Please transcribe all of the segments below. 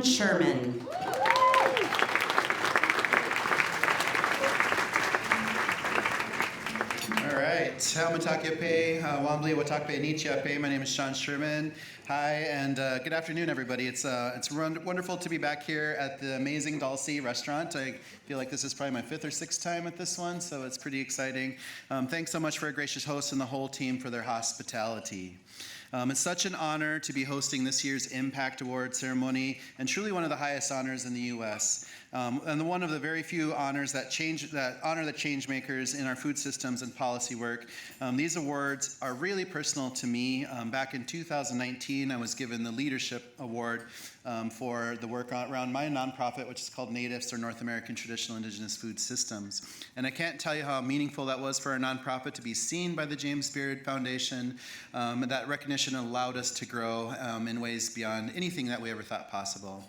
Sean Sherman. All right, Haumatakepe, Wambli Watakpe Nichiape. My name is Sean Sherman. Hi, and good afternoon, everybody. It's wonderful to be back here at the amazing Dalcy restaurant. I feel like this is probably my 5th or 6th time at this one, so it's pretty exciting. Thanks so much for our gracious hosts and the whole team for their hospitality. It's such an honor to be hosting this year's Impact Award ceremony, and truly one of the highest honors in the U.S. And one of the very few honors that honor the change makers in our food systems and policy work. These awards are really personal to me. Back in 2019, I was given the Leadership Award for the work around my nonprofit, which is called NATIVS, or North American Traditional Indigenous Food Systems. And I can't tell you how meaningful that was for our nonprofit to be seen by the James Beard Foundation. That recognition allowed us to grow in ways beyond anything that we ever thought possible.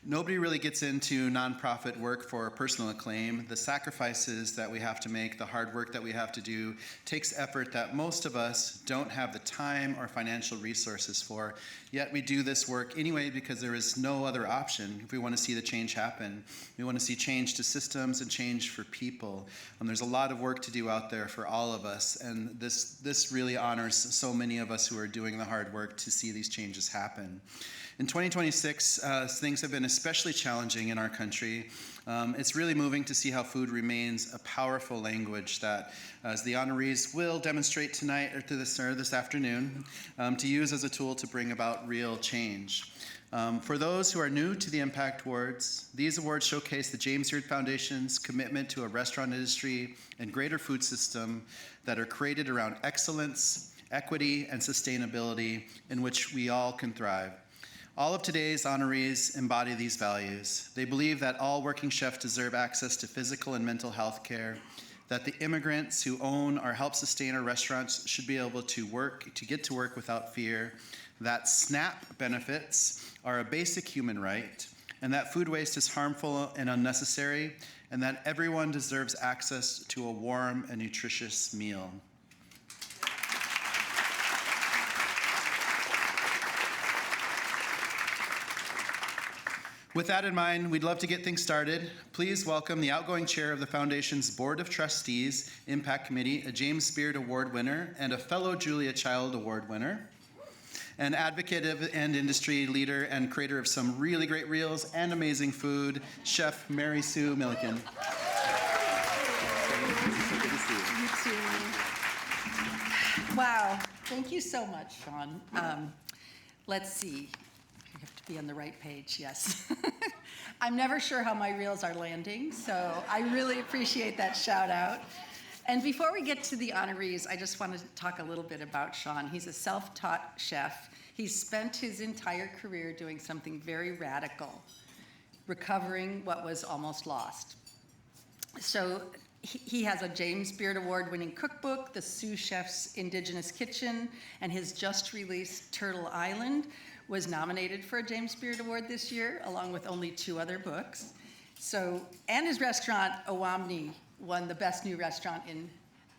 Nobody really gets into nonprofit work for personal acclaim. The sacrifices that we have to make, the hard work that we have to do, takes effort that most of us don't have the time or financial resources for. Yet we do this work anyway because there is no other option if we want to see the change happen. We want to see change to systems and change for people. There's a lot of work to do out there for all of us, and this really honors so many of us who are doing the hard work to see these changes happen. In 2026, things have been especially challenging in our country. It's really moving to see how food remains a powerful language that, as the honorees will demonstrate tonight or this afternoon, to use as a tool to bring about real change. For those who are new to the Impact Awards, these awards showcase the James Beard Foundation's commitment to a restaurant industry and greater food system that are created around excellence, equity, and sustainability in which we all can thrive. All of today's honorees embody these values. They believe that all working chefs deserve access to physical and mental health care, that the immigrants who own or help sustain our restaurants should be able to get to work without fear, that SNAP benefits are a basic human right, and that food waste is harmful and unnecessary, and that everyone deserves access to a warm and nutritious meal. With that in mind, we'd love to get things started. Please welcome the outgoing chair of the Foundation's Board of Trustees Impact Committee, a James Beard Award winner and a fellow Julia Child Award winner, an advocate and industry leader and creator of some really great reels and amazing food, Chef Mary Sue Milliken. Good to see you. You too. Wow, thank you so much, Sean. Let's see. You have to be on the right page, yes. I'm never sure how my reels are landing, so I really appreciate that shout out. And before we get to the honorees, I just want to talk a little bit about Sean. He's a self-taught chef. He's spent his entire career doing something very radical, recovering what was almost lost. So he has a James Beard Award-winning cookbook, The Sous Chef's Indigenous Kitchen, and his just-released Turtle Island was nominated for a James Beard Award this year, along with only 2 other books. And his restaurant, Owamni, won the Best New Restaurant in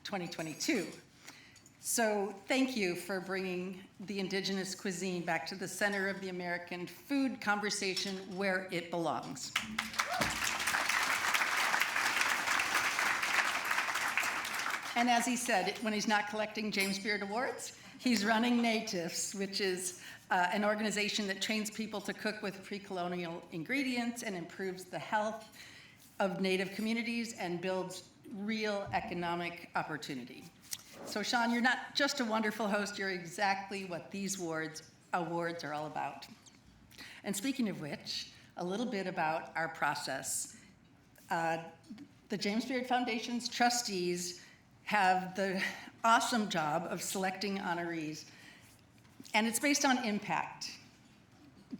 2022. So thank you for bringing the indigenous cuisine back to the center of the American food conversation where it belongs. And as he said, when he's not collecting James Beard Awards, he's running NATIVS, which is an organization that trains people to cook with pre-colonial ingredients and improves the health of Native communities and builds real economic opportunity. So Sean, you're not just a wonderful host, you're exactly what these awards are all about. And speaking of which, a little bit about our process. The James Beard Foundation's trustees have the awesome job of selecting honorees. And it's based on impact,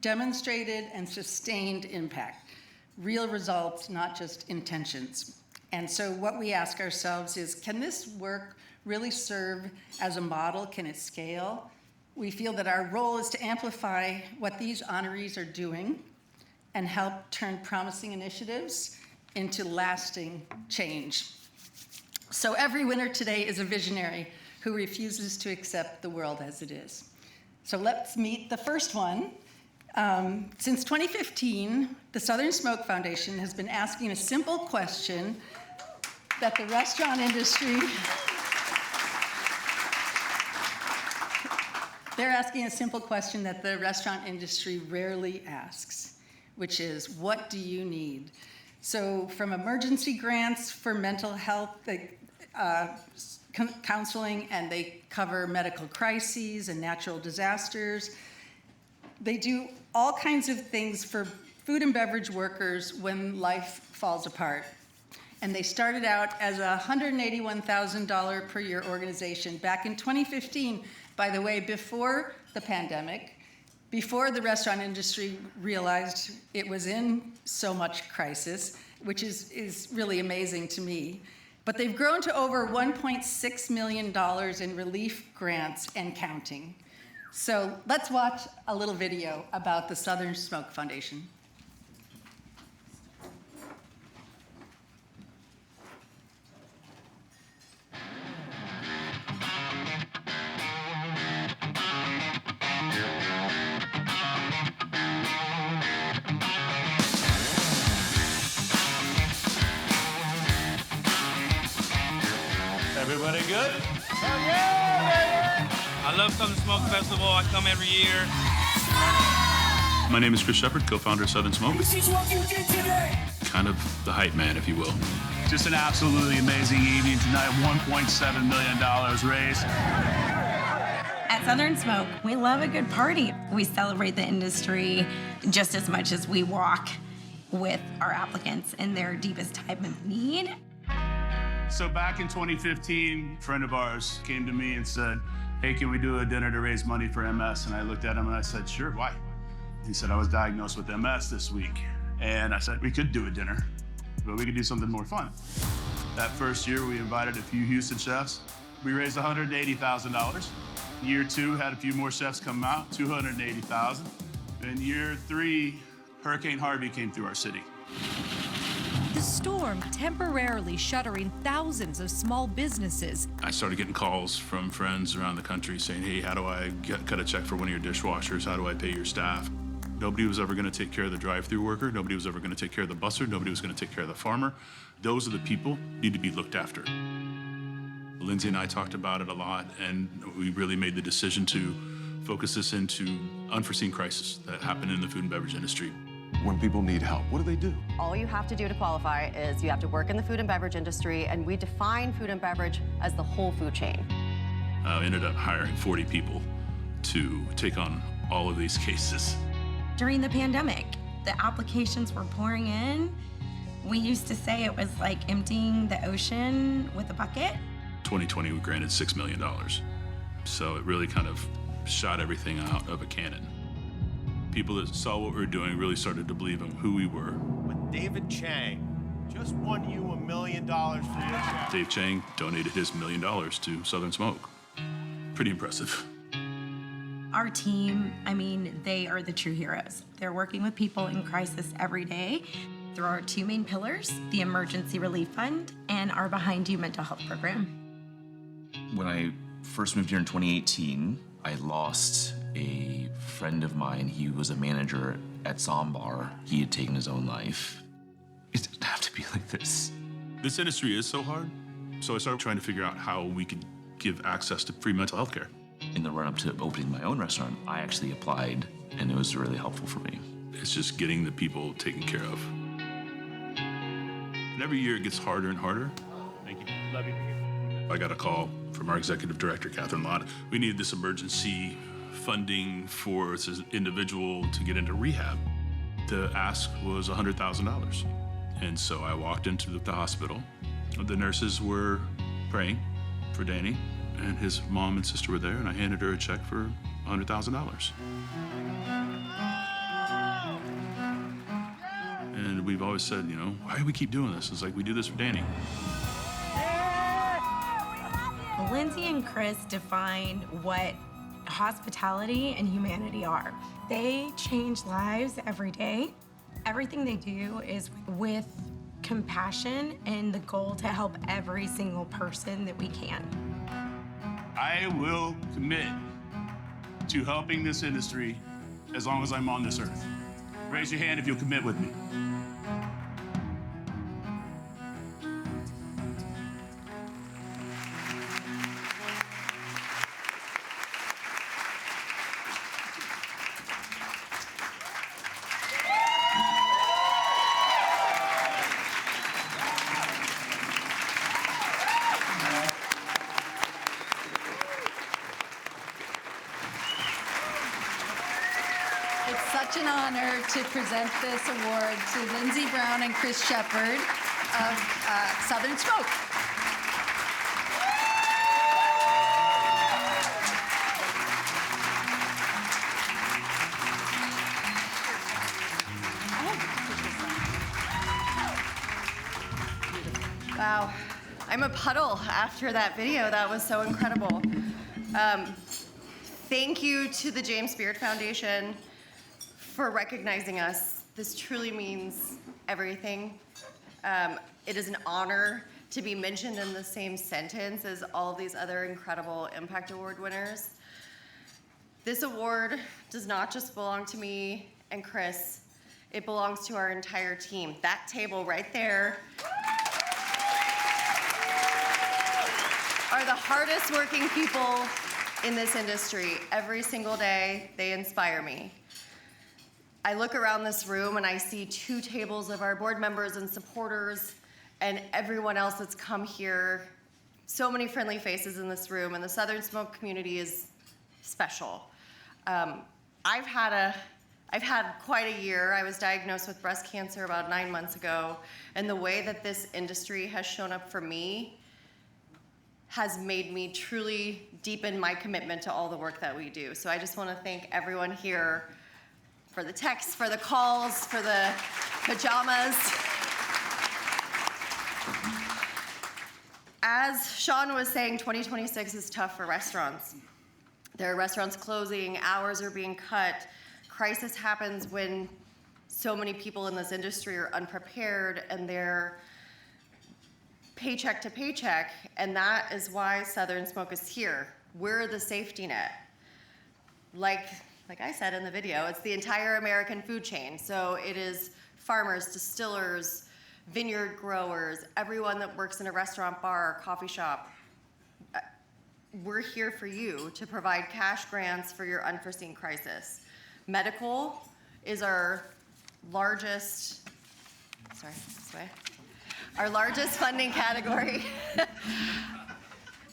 demonstrated and sustained impact, real results, not just intentions. And so what we ask ourselves is, can this work really serve as a model? Can it scale? We feel that our role is to amplify what these honorees are doing and help turn promising initiatives into lasting change. So every winner today is a visionary who refuses to accept the world as it is. So let's meet the first one, Since 2015, the Southern Smoke Foundation has been asking a simple question that the restaurant industry, they're asking a simple question that the restaurant industry rarely asks, which is, what do you need? So from emergency grants for mental health, counseling, and they cover medical crises and natural disasters. They do all kinds of things for food and beverage workers when life falls apart. And they started out as a $181,000 per year organization back in 2015, by the way, before the pandemic, before the restaurant industry realized it was in so much crisis, which is really amazing to me. But they've grown to over $1.6 million in relief grants and counting. So let's watch a little video about the Southern Smoke Foundation. Everybody good? Hell yeah! I love Southern Smoke Festival. I come every year. My name is Chris Shepard, co-founder of Southern Smoke. This is what you did today! Kind of the hype man, if you will. Just an absolutely amazing evening tonight. $1.7 million raised. At Southern Smoke, we love a good party. We celebrate the industry just as much as we walk with our applicants in their deepest time of need. So back in 2015, a friend of ours came to me and said, hey, can we do a dinner to raise money for MS? And I looked at him and I said, sure, why? He said, I was diagnosed with MS this week. And I said, we could do a dinner, but we could do something more fun. That first year, we invited a few Houston chefs. We raised $180,000. Year two, had a few more chefs come out, $280,000. And year three, Hurricane Harvey came through our city. The storm temporarily shuttering thousands of small businesses. I started getting calls from friends around the country saying, hey, how do I cut a check for one of your dishwashers? How do I pay your staff? Nobody was ever going to take care of the drive-through worker. Nobody was ever going to take care of the busser. Nobody was going to take care of the farmer. Those are the people who need to be looked after. Lindsay and I talked about it a lot, and we really made the decision to focus this into unforeseen crisis that happened in the food and beverage industry. When people need help, what do? All you have to do to qualify is you have to work in the food and beverage industry, and we define food and beverage as the whole food chain. I ended up hiring 40 people to take on all of these cases. During the pandemic, the applications were pouring in. We used to say it was like emptying the ocean with a bucket. 2020, we granted $6 million. So it really kind of shot everything out of a cannon. People that saw what we were doing really started to believe in who we were. But David Chang just won you $1 million for your check. Dave Chang donated his $1 million to Southern Smoke. Pretty impressive. Our team, they are the true heroes. They're working with people in crisis every day through our two main pillars, the Emergency Relief Fund and our Behind You mental health program. When I first moved here in 2018, I lost a friend of mine. He was a manager at Sambar. He had taken his own life. It didn't have to be like this. This industry is so hard, so I started trying to figure out how we could give access to free mental health care. In the run-up to opening my own restaurant, I actually applied, and it was really helpful for me. It's just getting the people taken care of. And every year it gets harder and harder. Thank you. Love you. I got a call from our executive director, Catherine Lott. We needed this emergency funding for this individual to get into rehab. The ask was $100,000. And so I walked into the hospital. The nurses were praying for Danny, and his mom and sister were there, and I handed her a check for $100,000. And we've always said, why do we keep doing this? It's like, we do this for Danny. Lindsay and Chris define what hospitality and humanity are. They change lives every day. Everything they do is with compassion and the goal to help every single person that we can. I will commit to helping this industry as long as I'm on this earth. Raise your hand if you'll commit with me. It's such an honor to present this award to Lindsey Brown and Chris Shepard of Southern Smoke. Wow, I'm a puddle after that video. That was so incredible. Thank you to the James Beard Foundation for recognizing us. This truly means everything. It is an honor to be mentioned in the same sentence as all these other incredible Impact Award winners. This award does not just belong to me and Chris, it belongs to our entire team. That table right there are the hardest working people in this industry. Every single day, they inspire me. I look around this room and I see 2 tables of our board members and supporters and everyone else that's come here. So many friendly faces in this room, and the Southern Smoke community is special. I've had quite a year. I was diagnosed with breast cancer about 9 months ago, and the way that this industry has shown up for me has made me truly deepen my commitment to all the work that we do. So I just want to thank everyone here for the texts, for the calls, for the pajamas. As Sean was saying, 2026 is tough for restaurants. There are restaurants closing, hours are being cut. Crisis happens when so many people in this industry are unprepared and they're paycheck to paycheck, and that is why Southern Smoke is here. We're the safety net. Like I said in the video, it's the entire American food chain. So it is farmers, distillers, vineyard growers, everyone that works in a restaurant, bar, coffee shop. We're here for you to provide cash grants for your unforeseen crisis. Medical is our largest, our largest funding category.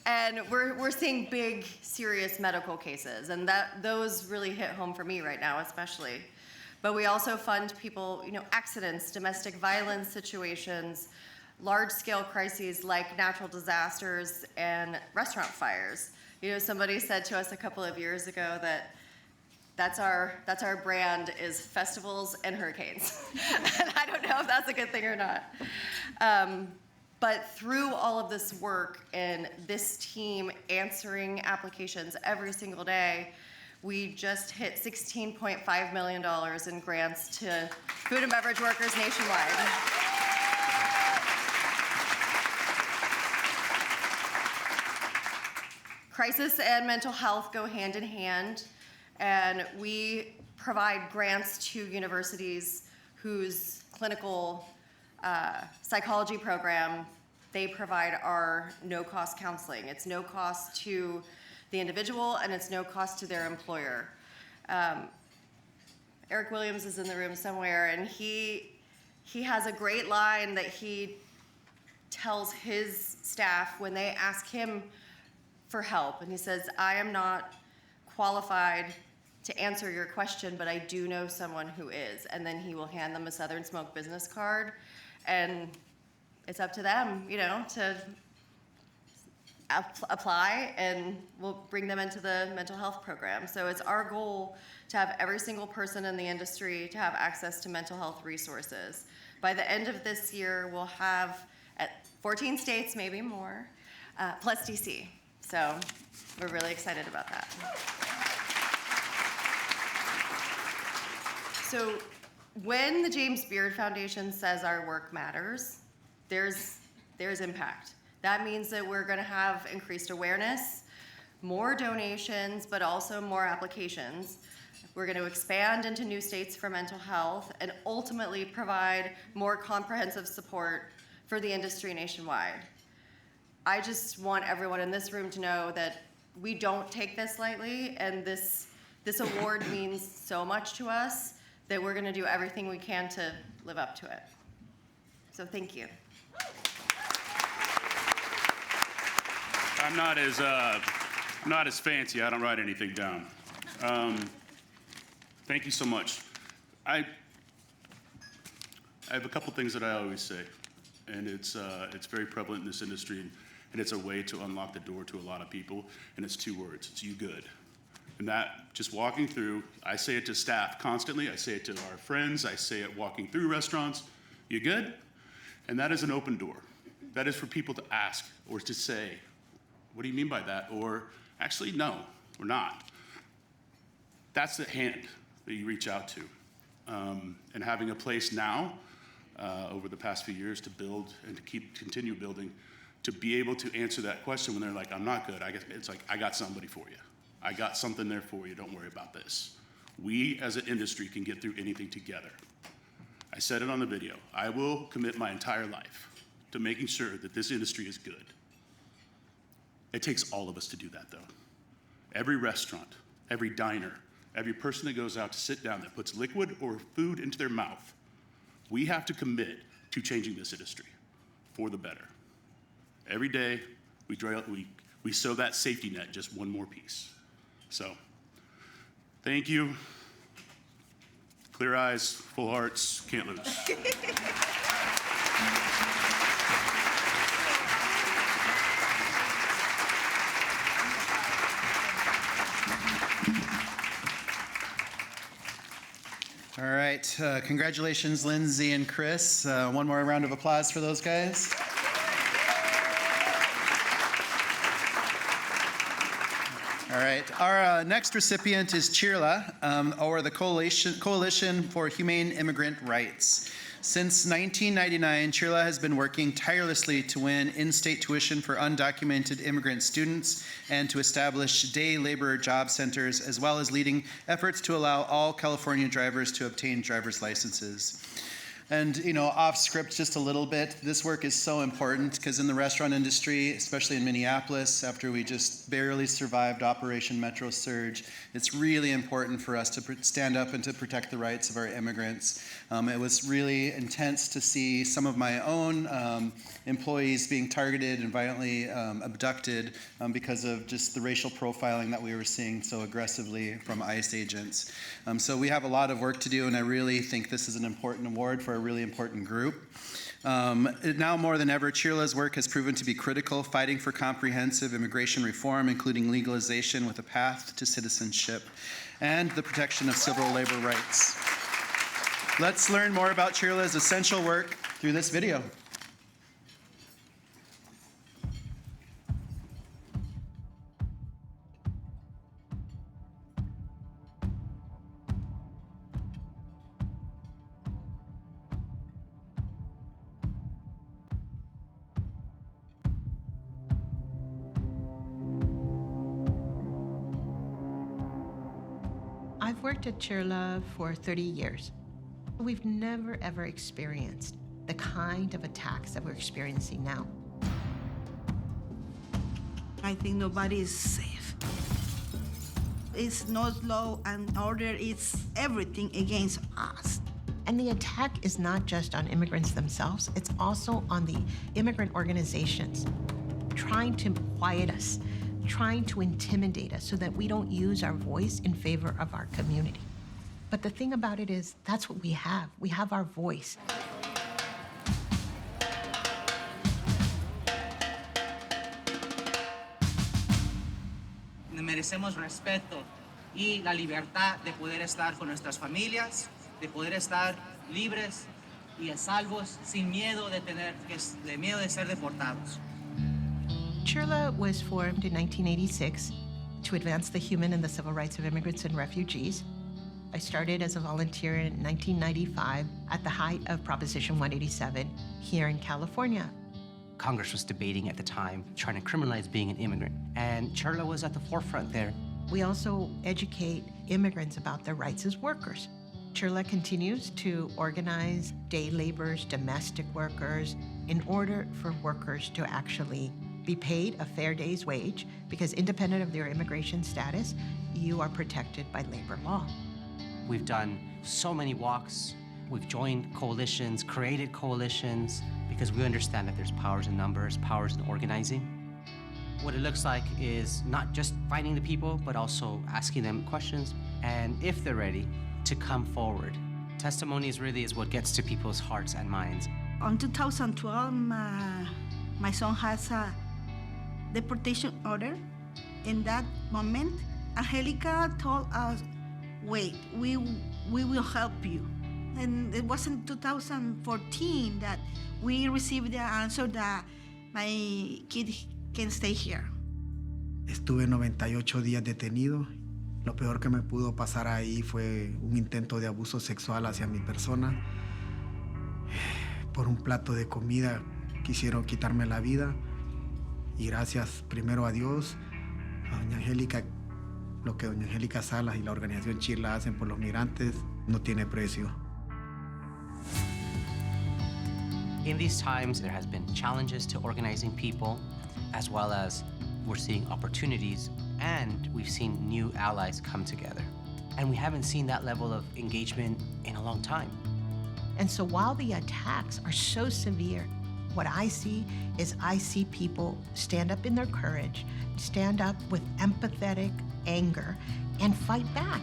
And we're seeing big, serious medical cases, and those really hit home for me right now, especially. But we also fund people, accidents, domestic violence situations, large-scale crises like natural disasters and restaurant fires. Somebody said to us a couple of years ago that that's our brand is festivals and hurricanes. And I don't know if that's a good thing or not. But through all of this work and this team answering applications every single day, we just hit $16.5 million in grants to food and beverage workers nationwide. Crisis and mental health go hand in hand, and we provide grants to universities whose clinical psychology program, they provide our no-cost counseling. It's no cost to the individual, and it's no cost to their employer. Eric Williams is in the room somewhere, and he has a great line that he tells his staff when they ask him for help. And he says, I am not qualified to answer your question, but I do know someone who is. And then he will hand them a Southern Smoke business card, and it's up to them, to apply, and we'll bring them into the mental health program. So it's our goal to have every single person in the industry to have access to mental health resources. By the end of this year, we'll have at 14 states, maybe more, plus DC. So we're really excited about that. So when the James Beard Foundation says our work matters, there's impact. That means that we're going to have increased awareness, more donations, but also more applications. We're going to expand into new states for mental health and ultimately provide more comprehensive support for the industry nationwide. I just want everyone in this room to know that we don't take this lightly, and this award means so much to us that we're going to do everything we can to live up to it. So thank you. I'm not as fancy. I don't write anything down. Thank you so much. I have a couple things that I always say, and it's very prevalent in this industry, and it's a way to unlock the door to a lot of people, and it's 2 words. It's "you good." And that, just walking through, I say it to staff constantly. I say it to our friends. I say it walking through restaurants. "You good?" And that is an open door. That is for people to ask or to say, "What do you mean by that?" Or, "Actually, no, we're not." That's the hand that you reach out to. And having a place now, over the past few years, to build and to continue building, to be able to answer that question when they're like, "I'm not good," it's like, I got somebody for you. I got something there for you. Don't worry about this. We as an industry can get through anything together. I said it on the video. I will commit my entire life to making sure that this industry is good. It takes all of us to do that, though. Every restaurant, every diner, every person that goes out to sit down that puts liquid or food into their mouth, we have to commit to changing this industry for the better. Every day, we sew that safety net just one more piece. So, thank you. Clear eyes, full hearts, can't lose. All right, congratulations, Lindsay and Chris. One more round of applause for those guys. All right, our next recipient is CHIRLA, or the Coalition for Humane Immigrant Rights. Since 1999, CHIRLA has been working tirelessly to win in-state tuition for undocumented immigrant students and to establish day laborer job centers, as well as leading efforts to allow all California drivers to obtain driver's licenses. And, off script just a little bit, this work is so important because in the restaurant industry, especially in Minneapolis, after we just barely survived Operation Metro Surge, it's really important for us to stand up and to protect the rights of our immigrants. It was really intense to see some of my own employees being targeted and violently abducted because of just the racial profiling that we were seeing so aggressively from ICE agents. So we have a lot of work to do, and I really think this is an important award for a really important group. Now more than ever, CHIRLA's work has proven to be critical, fighting for comprehensive immigration reform, including legalization with a path to citizenship, and the protection of civil labor rights. Let's learn more about CHIRLA's essential work through this video. I've worked at CHIRLA for 30 years. We've never, ever experienced the kind of attacks that we're experiencing now. I think nobody is safe. It's not law and order, it's everything against us. And the attack is not just on immigrants themselves, it's also on the immigrant organizations trying to quiet us, trying to intimidate us so that we don't use our voice in favor of our community. But the thing about it is, that's what we have. We have our voice. Merecemos respeto y la libertad de poder estar con nuestras familias, de poder estar libres y a salvos sin miedo de miedo de ser deportados. CHIRLA was formed in 1986 to advance the human and the civil rights of immigrants and refugees. I started as a volunteer in 1995 at the height of Proposition 187 here in California. Congress was debating at the time, trying to criminalize being an immigrant, and CHIRLA was at the forefront there. We also educate immigrants about their rights as workers. CHIRLA continues to organize day laborers, domestic workers, in order for workers to actually be paid a fair day's wage, because independent of their immigration status, you are protected by labor law. We've done so many walks. We've joined coalitions, created coalitions, because we understand that there's powers in numbers, powers in organizing. What it looks like is not just finding the people, but also asking them questions, and if they're ready, to come forward. Testimonies really is what gets to people's hearts and minds. On 2012, my son has a deportation order. In that moment, Angelica told us, wait, we will help you. And it was in 2014 that we received the answer that my kid can stay here. Estuve 98 días detenido. Lo peor que me pudo pasar ahí fue un intento de abuso sexual hacia mi persona. Por un plato de comida quisieron quitarme la vida. Y gracias primero a Dios, a doña Angélica, lo que doña Angélica Salas y la organización CHIRLA hacen por los migrantes no tiene precio. In these times, there has been challenges to organizing people, as well as we're seeing opportunities, and we've seen new allies come together. And we haven't seen that level of engagement in a long time. And so while the attacks are so severe, what I see people stand up in their courage, stand up with empathetic anger, and fight back.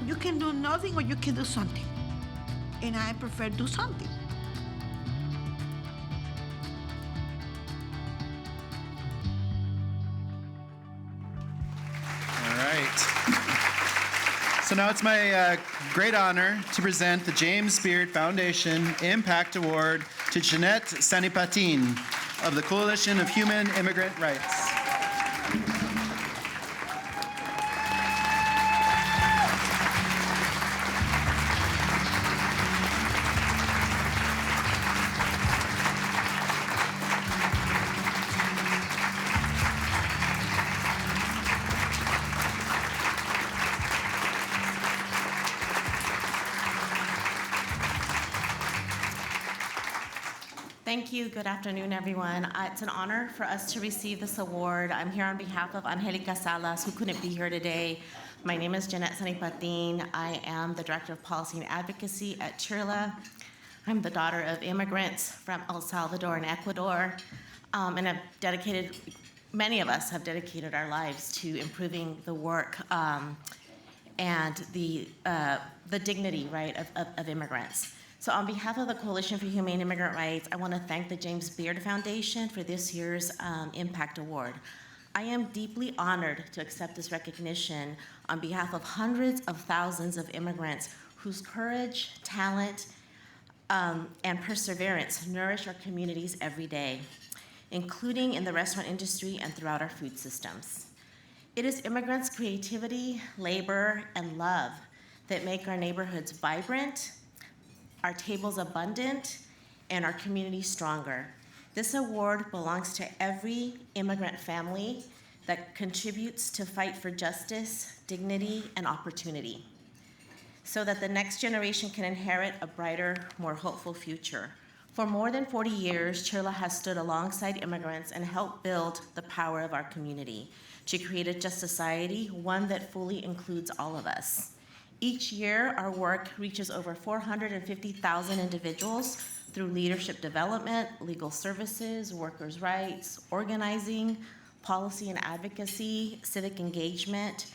You can do nothing or you can do something. And I prefer do something. All right. So now it's my great honor to present the James Beard Foundation Impact Award to Jeanette Sanipatin of the Coalition of Humane Immigrant Rights. Thank you. Good afternoon, everyone. It's an honor for us to receive this award. I'm here on behalf of Angelica Salas, who couldn't be here today. My name is Jeanette Sanipatin. I am the Director of Policy and Advocacy at CHIRLA. I'm the daughter of immigrants from El Salvador and Ecuador, and I've dedicated, many of us have dedicated our lives to improving the work and the dignity, right, of immigrants. So on behalf of the Coalition for Humane Immigrant Rights, I want to thank the James Beard Foundation for this year's Impact Award. I am deeply honored to accept this recognition on behalf of hundreds of thousands of immigrants whose courage, talent, and perseverance nourish our communities every day, including in the restaurant industry and throughout our food systems. It is immigrants' creativity, labor, and love that make our neighborhoods vibrant, our tables abundant, and our communities stronger. This award belongs to every immigrant family that contributes to fight for justice, dignity, and opportunity, so that the next generation can inherit a brighter, more hopeful future. For more than 40 years, CHIRLA has stood alongside immigrants and helped build the power of our community to create a just society, one that fully includes all of us. Each year, our work reaches over 450,000 individuals through leadership development, legal services, workers' rights, organizing, policy and advocacy, civic engagement,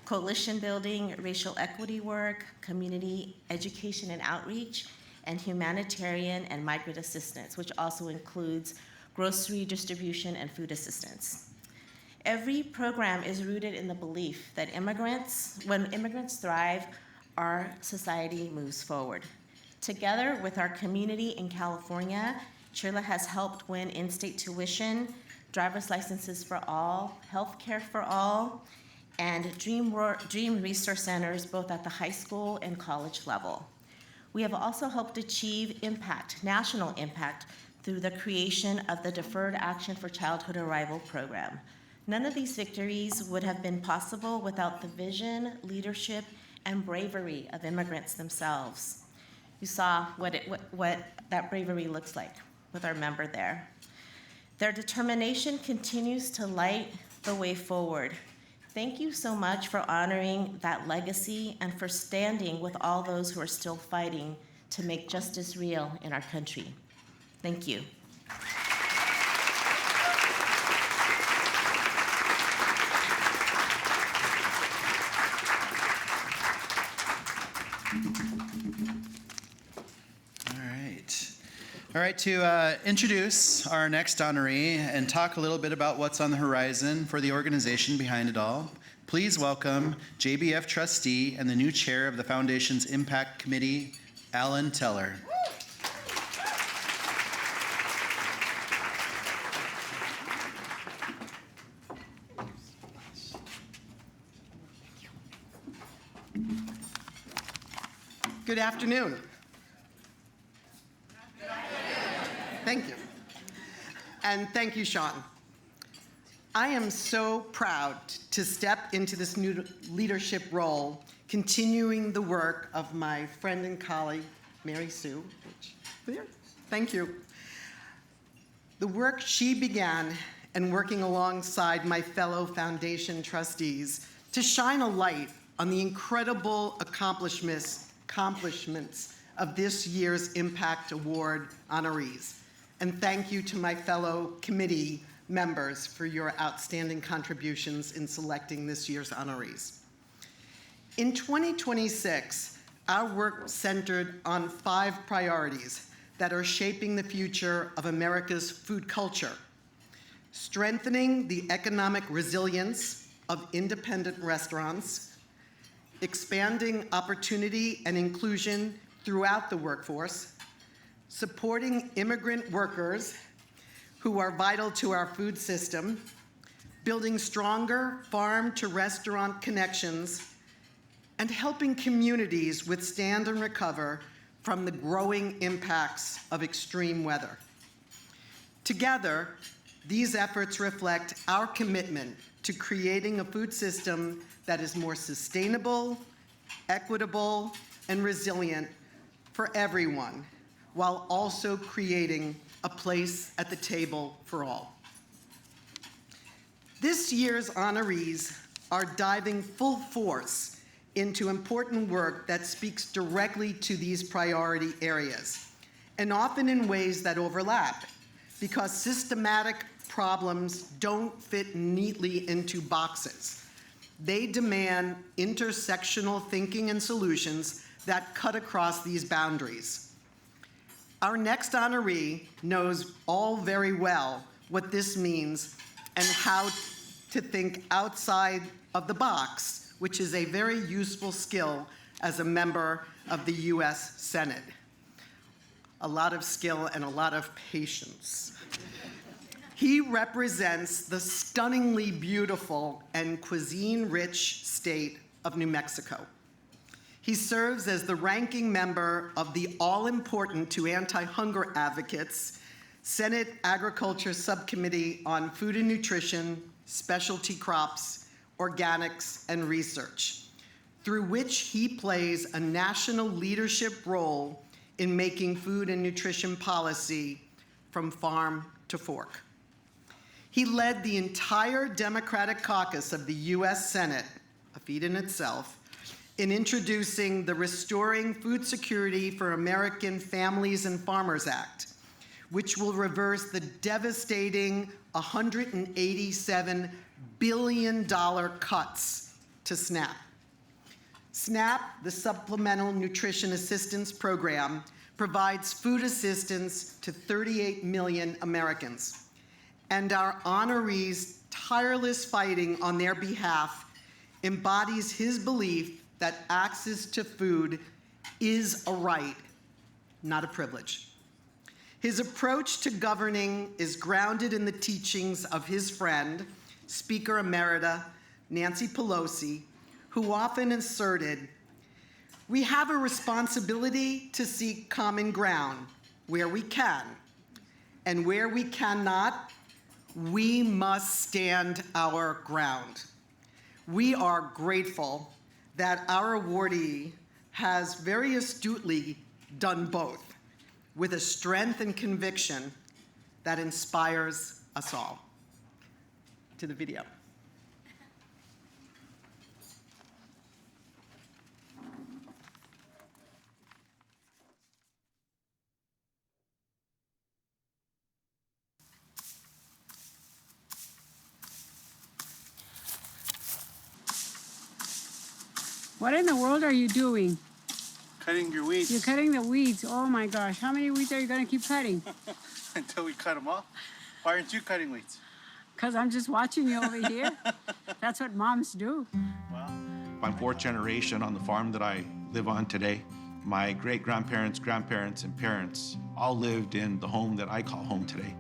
coalition building, racial equity work, community education and outreach, and humanitarian and migrant assistance, which also includes grocery distribution and food assistance. Every program is rooted in the belief that when immigrants thrive, our society moves forward. Together with our community in California, CHIRLA has helped win in-state tuition, driver's licenses for all, healthcare for all, and dream resource centers both at the high school and college level. We have also helped achieve impact, national impact, through the creation of the Deferred Action for Childhood Arrival program. None of these victories would have been possible without the vision, leadership, and bravery of immigrants themselves. You saw what that bravery looks like with our member there. Their determination continues to light the way forward. Thank you so much for honoring that legacy and for standing with all those who are still fighting to make justice real in our country. Thank you. All right, to introduce our next honoree and talk a little bit about what's on the horizon for the organization behind it all, please welcome JBF trustee and the new chair of the Foundation's Impact Committee, Alan Teller. Good afternoon. Thank you. And thank you, Sean. I am so proud to step into this new leadership role, continuing the work of my friend and colleague, Mary Sue. Thank you. The work she began and working alongside my fellow foundation trustees to shine a light on the incredible accomplishments of this year's Impact Award honorees. And thank you to my fellow committee members for your outstanding contributions in selecting this year's honorees. In 2026, our work centered on 5 priorities that are shaping the future of America's food culture: strengthening the economic resilience of independent restaurants, expanding opportunity and inclusion throughout the workforce, supporting immigrant workers who are vital to our food system, building stronger farm-to-restaurant connections, and helping communities withstand and recover from the growing impacts of extreme weather. Together, these efforts reflect our commitment to creating a food system that is more sustainable, equitable, and resilient for everyone, while also creating a place at the table for all. This year's honorees are diving full force into important work that speaks directly to these priority areas, and often in ways that overlap, because systematic problems don't fit neatly into boxes. They demand intersectional thinking and solutions that cut across these boundaries. Our next honoree knows all very well what this means and how to think outside of the box, which is a very useful skill as a member of the U.S. Senate. A lot of skill and a lot of patience. He represents the stunningly beautiful and cuisine-rich state of New Mexico. He serves as the ranking member of the all-important to anti-hunger advocates Senate Agriculture Subcommittee on Food and Nutrition, Specialty Crops, Organics, and Research, through which he plays a national leadership role in making food and nutrition policy from farm to fork. He led the entire Democratic caucus of the U.S. Senate, a feat in itself, in introducing the Restoring Food Security for American Families and Farmers Act, which will reverse the devastating $187 billion cuts to SNAP. SNAP, the Supplemental Nutrition Assistance Program, provides food assistance to 38 million Americans. And our honorees' tireless fighting on their behalf embodies his belief that access to food is a right, not a privilege. His approach to governing is grounded in the teachings of his friend, Speaker Emerita Nancy Pelosi, who often asserted, We have a responsibility to seek common ground where we can, and where we cannot, we must stand our ground. We are grateful that our awardee has very astutely done both, with a strength and conviction that inspires us all. To the video. What in the world are you doing? Cutting your weeds. You're cutting the weeds. Oh my gosh. How many weeds are you going to keep cutting? Until we cut them off. Why aren't you cutting weeds? Because I'm just watching you over here. That's what moms do. I'm fourth generation on the farm that I live on today. My great-grandparents, grandparents, and parents all lived in the home that I call home today.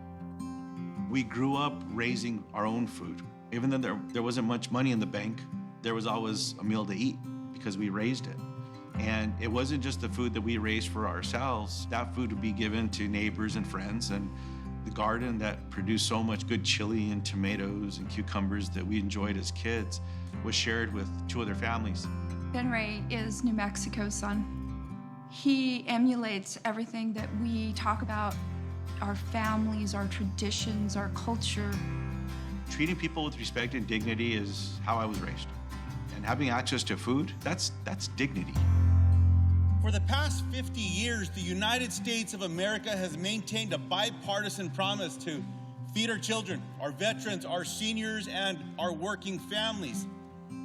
We grew up raising our own food. Even though there wasn't much money in the bank, there was always a meal to eat because we raised it. And it wasn't just the food that we raised for ourselves. That food would be given to neighbors and friends, and the garden that produced so much good chili and tomatoes and cucumbers that we enjoyed as kids was shared with 2 other families. Ben Ray is New Mexico's son. He emulates everything that we talk about, our families, our traditions, our culture. Treating people with respect and dignity is how I was raised. And having access to food, that's dignity. For the past 50 years, the United States of America has maintained a bipartisan promise to feed our children, our veterans, our seniors, and our working families.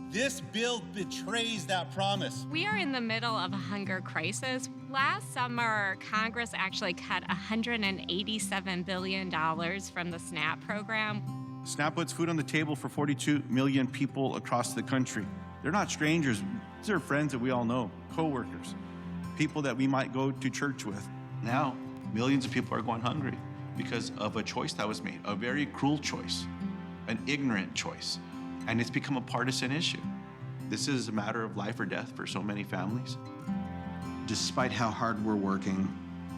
This bill betrays that promise. We are in the middle of a hunger crisis. Last summer, Congress actually cut $187 billion from the SNAP program. SNAP puts food on the table for 42 million people across the country. They're not strangers. These are friends that we all know, co-workers, people that we might go to church with. Now, millions of people are going hungry because of a choice that was made, a very cruel choice, an ignorant choice, and it's become a partisan issue. This is a matter of life or death for so many families. Despite how hard we're working,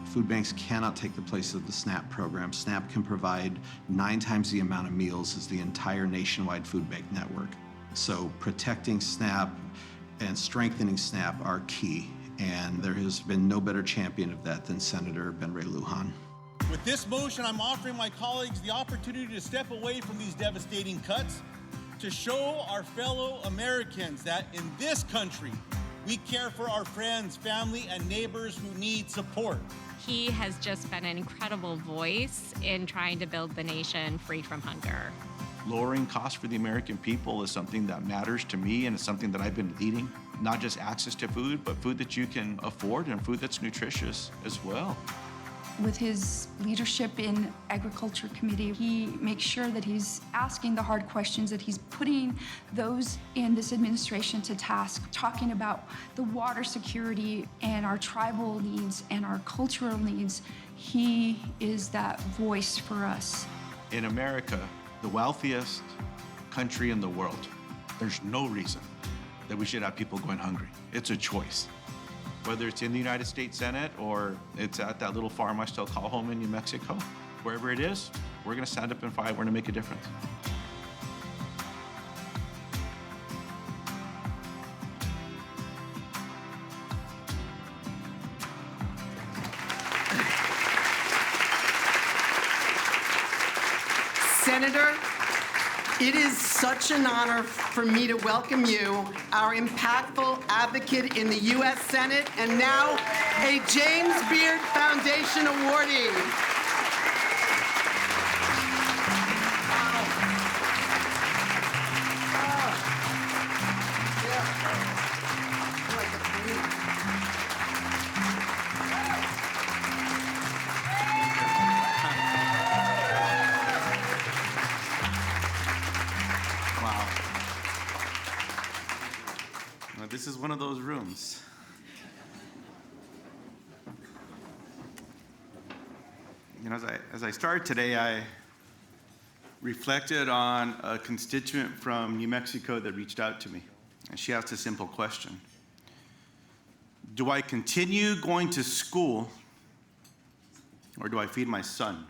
food banks cannot take the place of the SNAP program. SNAP can provide 9 times the amount of meals as the entire nationwide food bank network. So protecting SNAP and strengthening SNAP are key, and there has been no better champion of that than Senator Ben Ray Luján. With this motion, I'm offering my colleagues the opportunity to step away from these devastating cuts to show our fellow Americans that in this country, we care for our friends, family, and neighbors who need support. He has just been an incredible voice in trying to build the nation free from hunger. Lowering costs for the American people is something that matters to me, and it's something that I've been leading. Not just access to food, but food that you can afford and food that's nutritious as well. With his leadership in Agriculture Committee, he makes sure that he's asking the hard questions, that he's putting those in this administration to task, talking about the water security and our tribal needs and our cultural needs. He is that voice for us. In America, the wealthiest country in the world, there's no reason that we should have people going hungry. It's a choice. Whether it's in the United States Senate or it's at that little farm I still call home in New Mexico, wherever it is, we're gonna stand up and fight, we're gonna make a difference. Senator, it is such an honor for me to welcome you, our impactful advocate in the U.S. Senate, and now a James Beard Foundation awardee. This is one of those rooms. You know, as I started today, I reflected on a constituent from New Mexico that reached out to me, and she asked a simple question. Do I continue going to school or do I feed my son?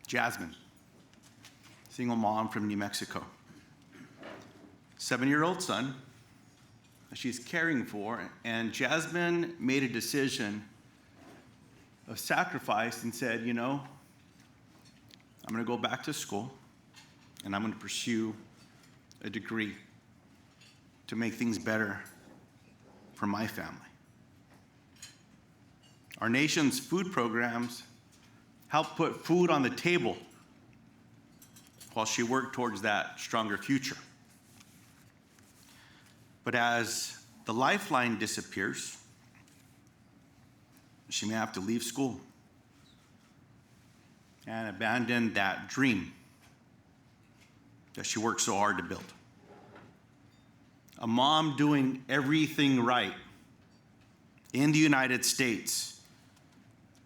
Jasmine, single mom from New Mexico. 7-year-old son that she's caring for, and Jasmine made a decision of sacrifice and said, you know, I'm going to go back to school and I'm going to pursue a degree to make things better for my family. Our nation's food programs help put food on the table while she worked towards that stronger future. But as the lifeline disappears, she may have to leave school and abandon that dream that she worked so hard to build. A mom doing everything right in the United States,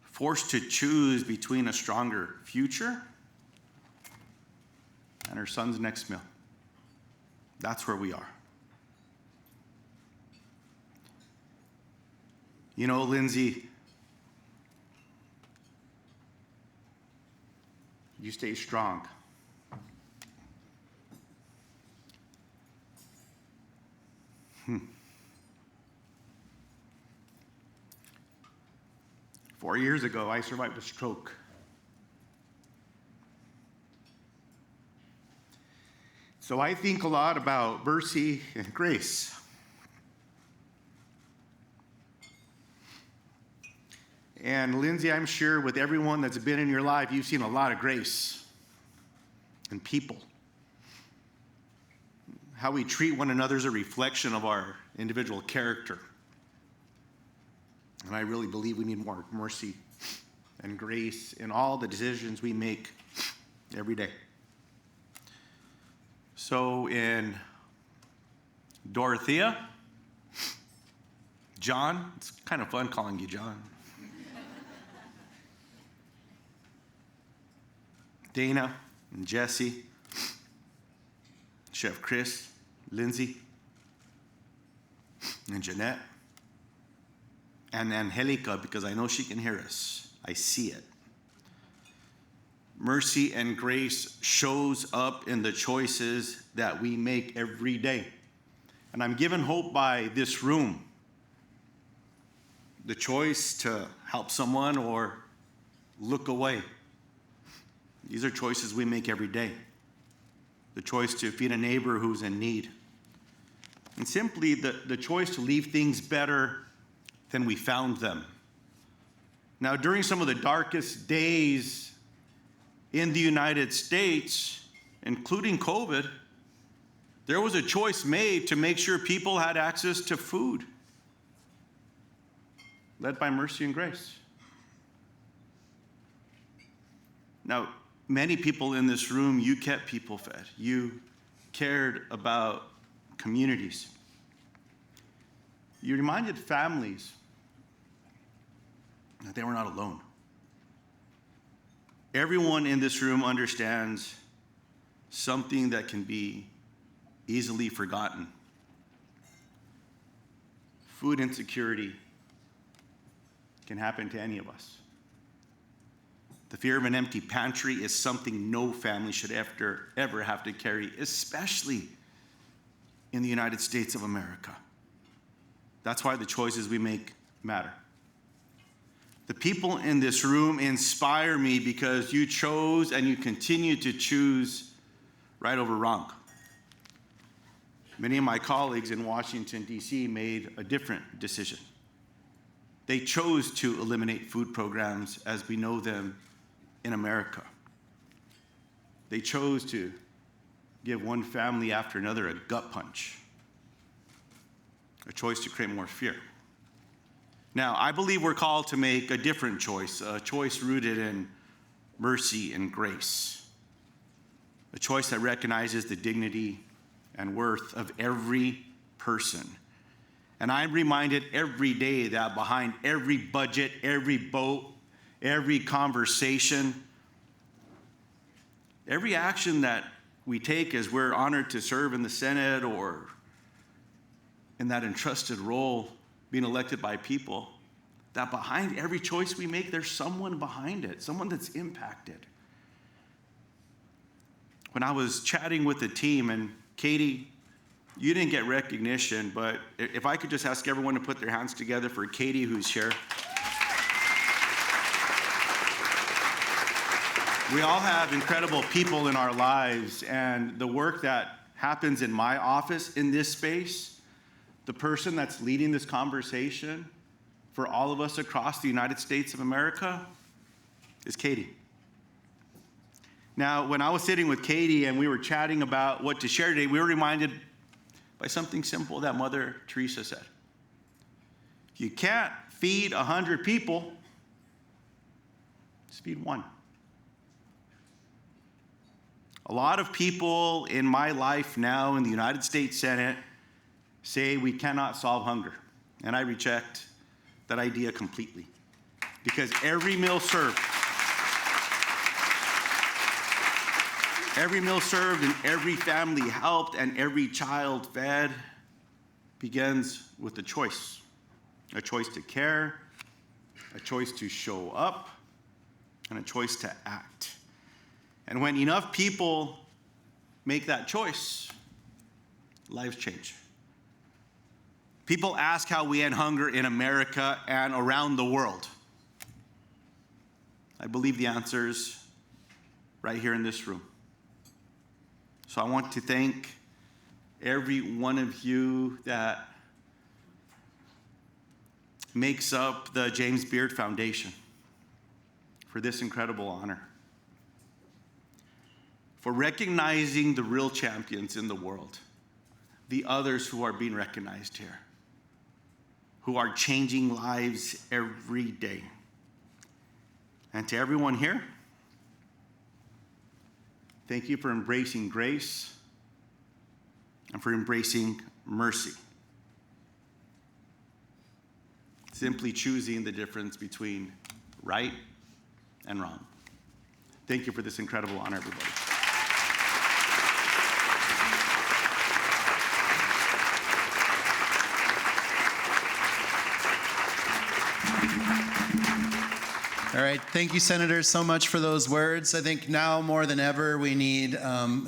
forced to choose between a stronger future and her son's next meal. That's where we are. You know, Lindsay, you stay strong. Hmm. 4 years ago, I survived a stroke. So I think a lot about mercy and grace. And Lindsay, I'm sure with everyone that's been in your life, you've seen a lot of grace and people. How we treat one another is a reflection of our individual character. And I really believe we need more mercy and grace in all the decisions we make every day. So in Dorothea, John, it's kind of fun calling you John. Dana and Jesse, Chef Chris, Lindsay, and Jeanette, and Angelica, because I know she can hear us. I see it. Mercy and grace shows up in the choices that we make every day. And I'm given hope by this room. The choice to help someone or look away. These are choices we make every day. The choice to feed a neighbor who's in need. And simply the choice to leave things better than we found them. Now, during some of the darkest days in the United States, including COVID, there was a choice made to make sure people had access to food, led by mercy and grace. Now, many people in this room, you kept people fed. You cared about communities. You reminded families that they were not alone. Everyone in this room understands something that can be easily forgotten. Food insecurity can happen to any of us. The fear of an empty pantry is something no family should ever have to carry, especially in the United States of America. That's why the choices we make matter. The people in this room inspire me because you chose and you continue to choose right over wrong. Many of my colleagues in Washington, D.C. made a different decision. They chose to eliminate food programs as we know them in America. They chose to give one family after another a gut punch, a choice to create more fear. Now, I believe we're called to make a different choice, a choice rooted in mercy and grace, a choice that recognizes the dignity and worth of every person. And I'm reminded every day that behind every budget, every vote, every conversation, every action that we take as we're honored to serve in the Senate or in that entrusted role, being elected by people, that behind every choice we make, there's someone behind it, someone that's impacted. When I was chatting with the team, and Katie, you didn't get recognition, but if I could just ask everyone to put their hands together for Katie, who's here. We all have incredible people in our lives, and the work that happens in my office, in this space, the person that's leading this conversation for all of us across the United States of America is Katie. Now, when I was sitting with Katie and we were chatting about what to share today, we were reminded by something simple that Mother Teresa said. If you can't feed 100 people, just feed one. A lot of people in my life now in the United States Senate say we cannot solve hunger, and I reject that idea completely. Because every meal served and every family helped and every child fed begins with a choice to care, a choice to show up, and a choice to act. And when enough people make that choice, lives change. People ask how we end hunger in America and around the world. I believe the answer's right here in this room. So I want to thank every one of you that makes up the James Beard Foundation for this incredible honor, for recognizing the real champions in the world, the others who are being recognized here, who are changing lives every day. And to everyone here, thank you for embracing grace and for embracing mercy. Simply choosing the difference between right and wrong. Thank you for this incredible honor, everybody. All right, thank you, Senators, so much for those words. I think now more than ever we need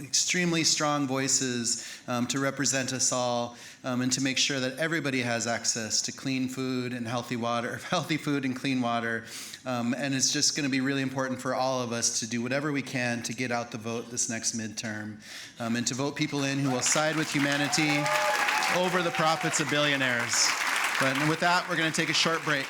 extremely strong voices to represent us all and to make sure that everybody has access to clean food and healthy water, healthy food and clean water. And it's just going to be really important for all of us to do whatever we can to get out the vote this next midterm and to vote people in who will side with humanity over the profits of billionaires. But with that, we're going to take a short break.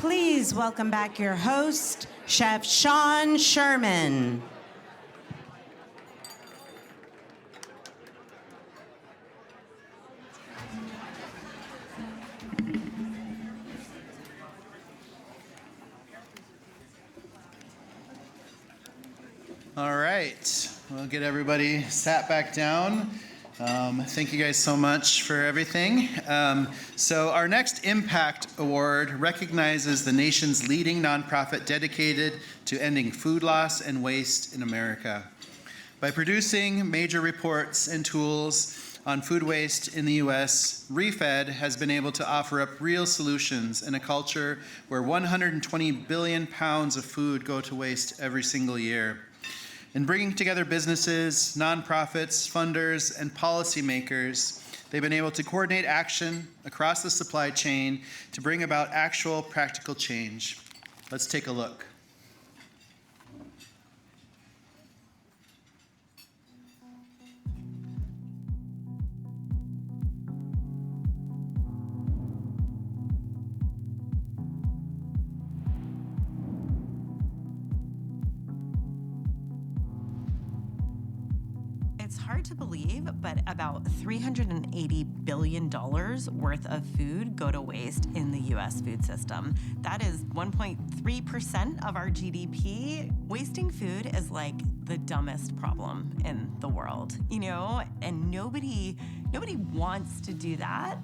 Please welcome back your host, Chef Sean Sherman. All right, we'll get everybody sat back down. Thank you guys so much for everything. So our next Impact Award recognizes the nation's leading nonprofit dedicated to ending food loss and waste in America. By producing major reports and tools on food waste in the U.S., ReFed has been able to offer up real solutions in a culture where 120 billion pounds of food go to waste every single year. In bringing together businesses, nonprofits, funders, and policymakers, they've been able to coordinate action across the supply chain to bring about actual practical change. Let's take a look. It's hard to believe, but about $380 billion worth of food go to waste in the U.S. food system. That is 1.3% of our GDP. Wasting food is like the dumbest problem in the world, and nobody wants to do that.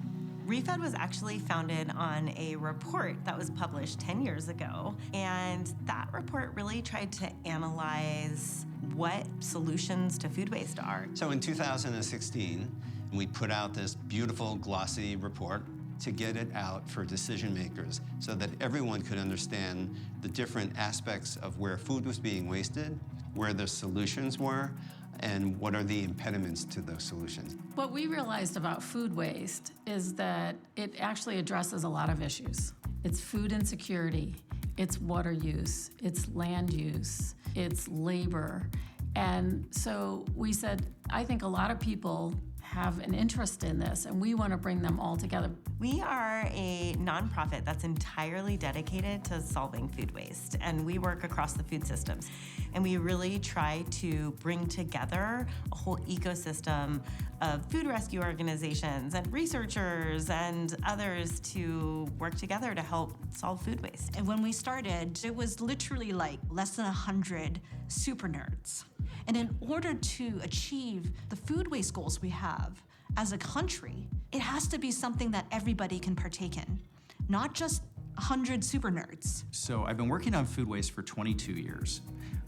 ReFed was actually founded on a report that was published 10 years ago, and that report really tried to analyze what solutions to food waste are. So in 2016, we put out this beautiful glossy report to get it out for decision makers so that everyone could understand the different aspects of where food was being wasted, where the solutions were, and what are the impediments to those solutions. What we realized about food waste is that it actually addresses a lot of issues. It's food insecurity, it's water use, it's land use, it's labor. And so we said, I think a lot of people have an interest in this, and we want to bring them all together. We are a nonprofit that's entirely dedicated to solving food waste, and we work across the food systems. And we really try to bring together a whole ecosystem of food rescue organizations and researchers and others to work together to help solve food waste. And when we started, it was literally like less than 100 super nerds. And in order to achieve the food waste goals we have as a country, it has to be something that everybody can partake in, not just 100 super nerds. So I've been working on food waste for 22 years.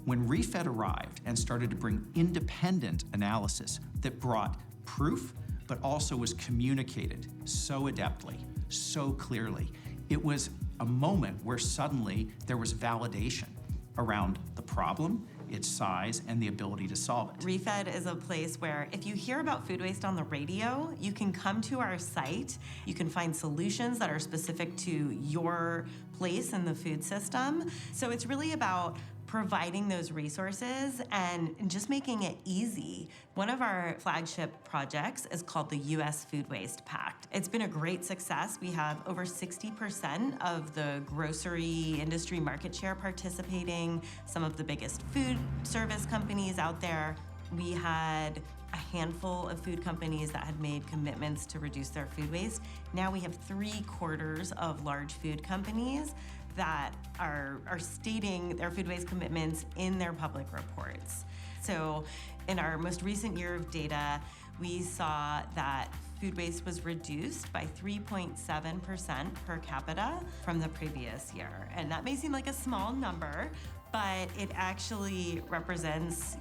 When ReFed arrived and started to bring independent analysis that brought proof, but also was communicated so adeptly, so clearly, it was a moment where suddenly there was validation around the problem, its size, and the ability to solve it. ReFed is a place where if you hear about food waste on the radio, you can come to our site. You can find solutions that are specific to your place in the food system. So it's really about providing those resources and just making it easy. One of our flagship projects is called the U.S. Food Waste Pact. It's been a great success. We have over 60% of the grocery industry market share participating, some of the biggest food service companies out there. We had a handful of food companies that had made commitments to reduce their food waste. Now we have 3/4 of large food companies that are stating their food waste commitments in their public reports. So in our most recent year of data, we saw that food waste was reduced by 3.7% per capita from the previous year. And that may seem like a small number, but it actually represents,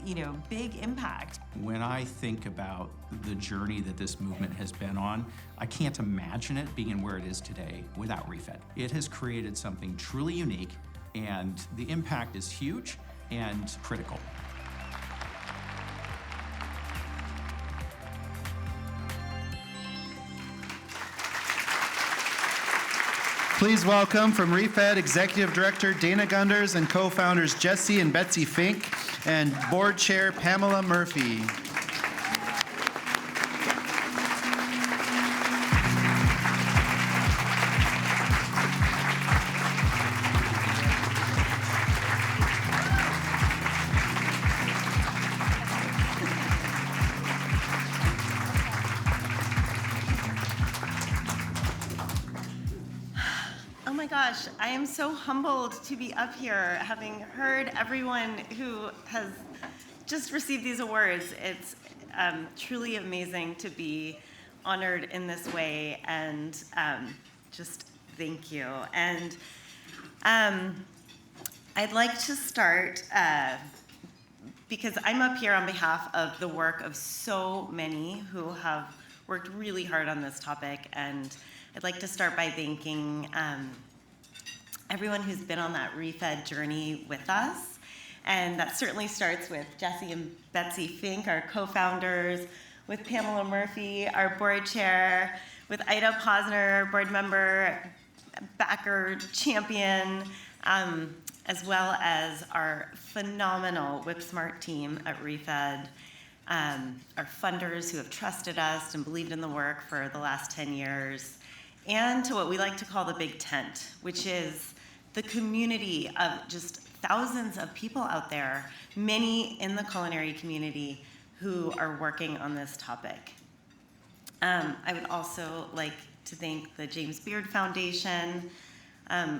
big impact. When I think about the journey that this movement has been on, I can't imagine it being where it is today without ReFed. It has created something truly unique, and the impact is huge and critical. Please welcome from ReFed Executive Director Dana Gunders and co-founders Jesse and Betsy Fink and Board Chair Pamela Murphy. gosh, I am so humbled to be up here, having heard everyone who has just received these awards. It's truly amazing to be honored in this way, and just thank you. And I'd like to start because I'm up here on behalf of the work of so many who have worked really hard on this topic, and I'd like to start by thanking everyone who's been on that refed journey with us. And that certainly starts with Jesse and Betsy Fink, our co-founders, with Pamela Murphy, our board chair, with Ida Posner, our board member, backer, champion, as well as our phenomenal Whip Smart team at refed, our funders who have trusted us and believed in the work for the last 10 years, and to what we like to call the big tent, which is the community of just thousands of people out there, many in the culinary community, who are working on this topic. I would also like to thank the James Beard Foundation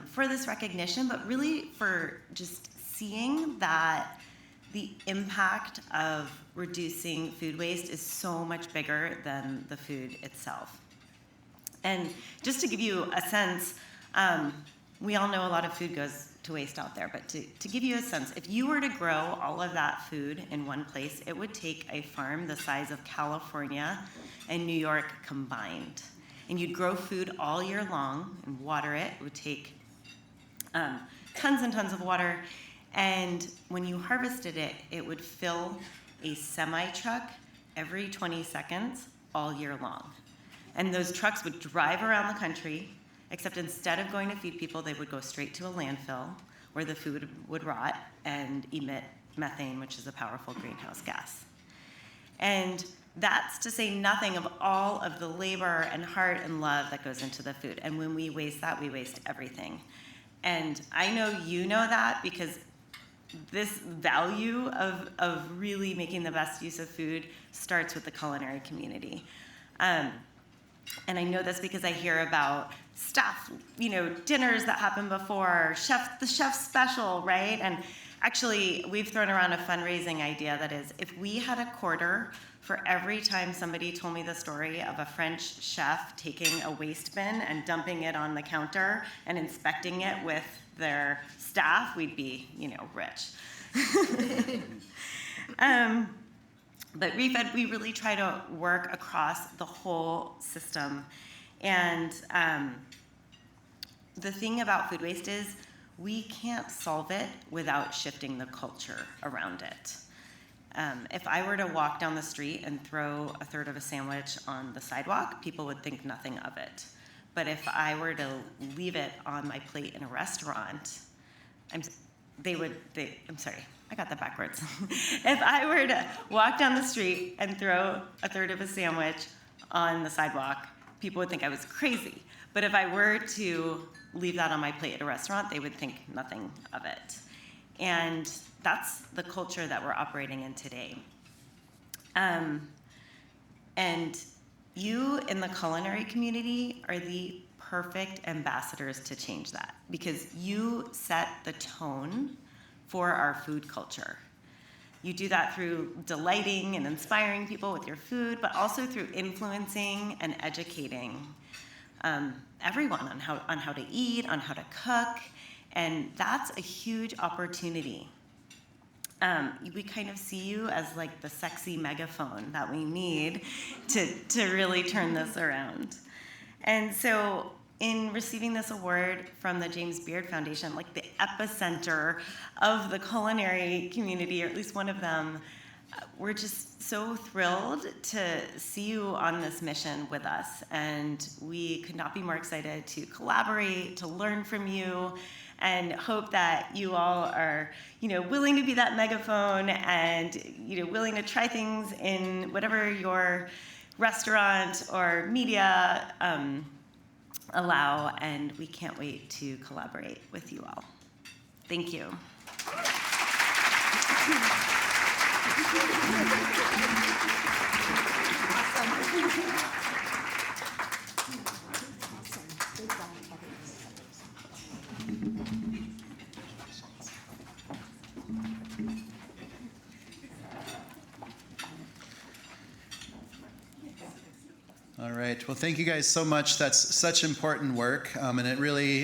for this recognition, but really for just seeing that the impact of reducing food waste is so much bigger than the food itself. And just to give you a sense, we all know a lot of food goes to waste out there, but to give you a sense, if you were to grow all of that food in one place, it would take a farm the size of California and New York combined. And you'd grow food all year long and water it. It would take tons and tons of water. And when you harvested it, it would fill a semi-truck every 20 seconds all year long. And those trucks would drive around the country, except instead of going to feed people, they would go straight to a landfill where the food would rot and emit methane, which is a powerful greenhouse gas. And that's to say nothing of all of the labor and heart and love that goes into the food. And when we waste that, we waste everything. And I know you know that, because this value of really making the best use of food starts with the culinary community. And I know this because I hear about staff, dinners that happen before, the chef's special, right? And actually, we've thrown around a fundraising idea that is, if we had a quarter for every time somebody told me the story of a French chef taking a waste bin and dumping it on the counter and inspecting it with their staff, we'd be, rich. But refed, we really try to work across the whole system. And the thing about food waste is we can't solve it without shifting the culture around it. If I were to walk down the street and throw a third of a sandwich on the sidewalk, people would think nothing of it. But if I were to leave it on my plate in a restaurant, I'm sorry, I got that backwards. If I were to walk down the street and throw a third of a sandwich on the sidewalk, people would think I was crazy. But if I were to leave that on my plate at a restaurant, they would think nothing of it. And that's the culture that we're operating in today. And you in the culinary community are the perfect ambassadors to change that, because you set the tone for our food culture. You do that through delighting and inspiring people with your food, but also through influencing and educating everyone on how to eat, on how to cook, and that's a huge opportunity. We kind of see you as like the sexy megaphone that we need to really turn this around. And so in receiving this award from the James Beard Foundation, like the epicenter of the culinary community, or at least one of them, we're just so thrilled to see you on this mission with us. And we could not be more excited to collaborate, to learn from you, and hope that you all are, willing to be that megaphone and, willing to try things in whatever your restaurant or media allow, and we can't wait to collaborate with you all. Thank you. right. Well, thank you guys so much. That's such important work, and it really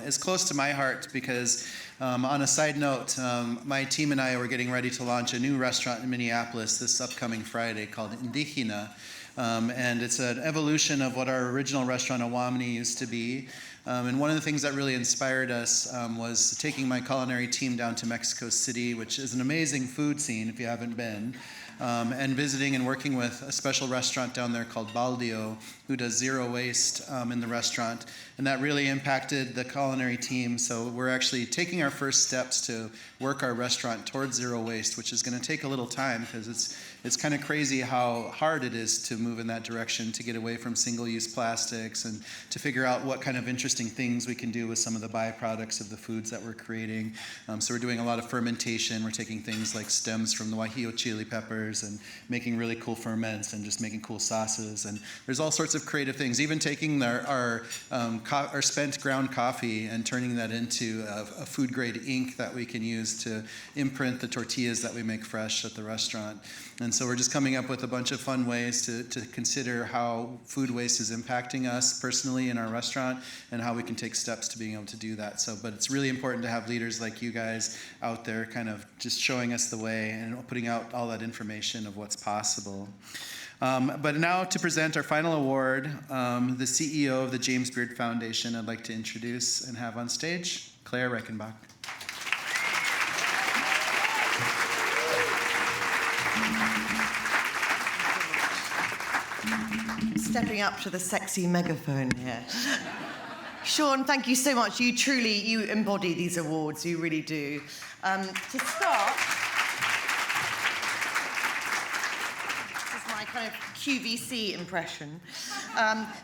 is close to my heart because, on a side note, my team and I were getting ready to launch a new restaurant in Minneapolis this upcoming Friday called Indigena, and it's an evolution of what our original restaurant Humane used to be. And one of the things that really inspired us was taking my culinary team down to Mexico City, which is an amazing food scene if you haven't been. And visiting and working with a special restaurant down there called Baldio, who does zero waste in the restaurant. And that really impacted the culinary team. So we're actually taking our first steps to work our restaurant towards zero waste, which is going to take a little time because it's kind of crazy how hard it is to move in that direction, to get away from single-use plastics and to figure out what kind of interesting things we can do with some of the byproducts of the foods that we're creating. So we're doing a lot of fermentation. We're taking things like stems from the Guajillo chili peppers and making really cool ferments and just making cool sauces. And there's all sorts of creative things, even taking our spent ground coffee and turning that into a food-grade ink that we can use to imprint the tortillas that we make fresh at the restaurant. And so we're just coming up with a bunch of fun ways to consider how food waste is impacting us personally in our restaurant and how we can take steps to being able to do that. But it's really important to have leaders like you guys out there kind of just showing us the way and putting out all that information of what's possible. But now to present our final award, the CEO of the James Beard Foundation, I'd like to introduce and have on stage, Claire Reichenbach. Stepping up to the sexy megaphone here. Sean, thank you so much. You embody these awards, you really do. To start, this is my kind of QVC impression.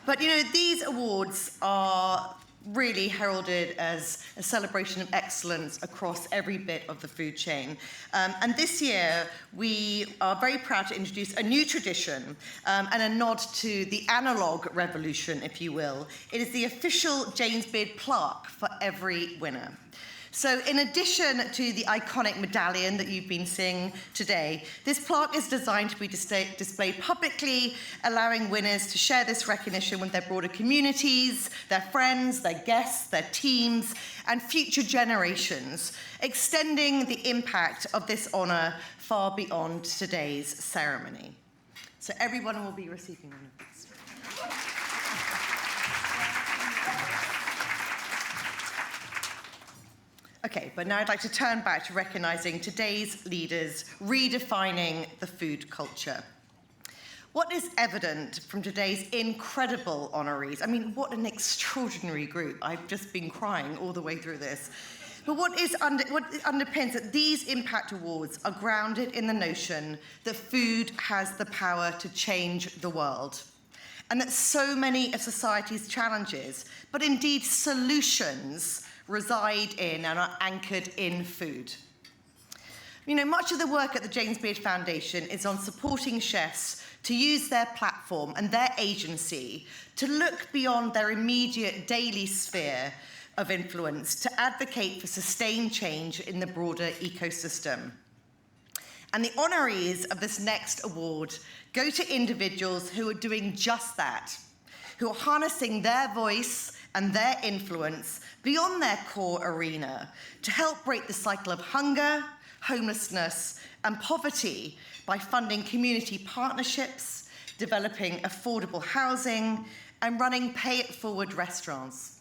But these awards are really heralded as a celebration of excellence across every bit of the food chain. And this year, we are very proud to introduce a new tradition and a nod to the analog revolution, if you will. It is the official James Beard plaque for every winner. So in addition to the iconic medallion that you've been seeing today, this plaque is designed to be displayed publicly, allowing winners to share this recognition with their broader communities, their friends, their guests, their teams, and future generations, extending the impact of this honor far beyond today's ceremony. So everyone will be receiving one of these. Okay, but now I'd like to turn back to recognizing today's leaders redefining the food culture. What is evident from today's incredible honorees? I mean, what an extraordinary group. I've just been crying all the way through this. But what underpins that these impact awards are grounded in the notion that food has the power to change the world, and that so many of society's challenges, but indeed solutions, reside in and are anchored in food. Much of the work at the James Beard Foundation is on supporting chefs to use their platform and their agency to look beyond their immediate daily sphere of influence to advocate for sustained change in the broader ecosystem. And the honorees of this next award go to individuals who are doing just that, who are harnessing their voice and their influence beyond their core arena to help break the cycle of hunger, homelessness, and poverty by funding community partnerships, developing affordable housing, and running pay-it-forward restaurants.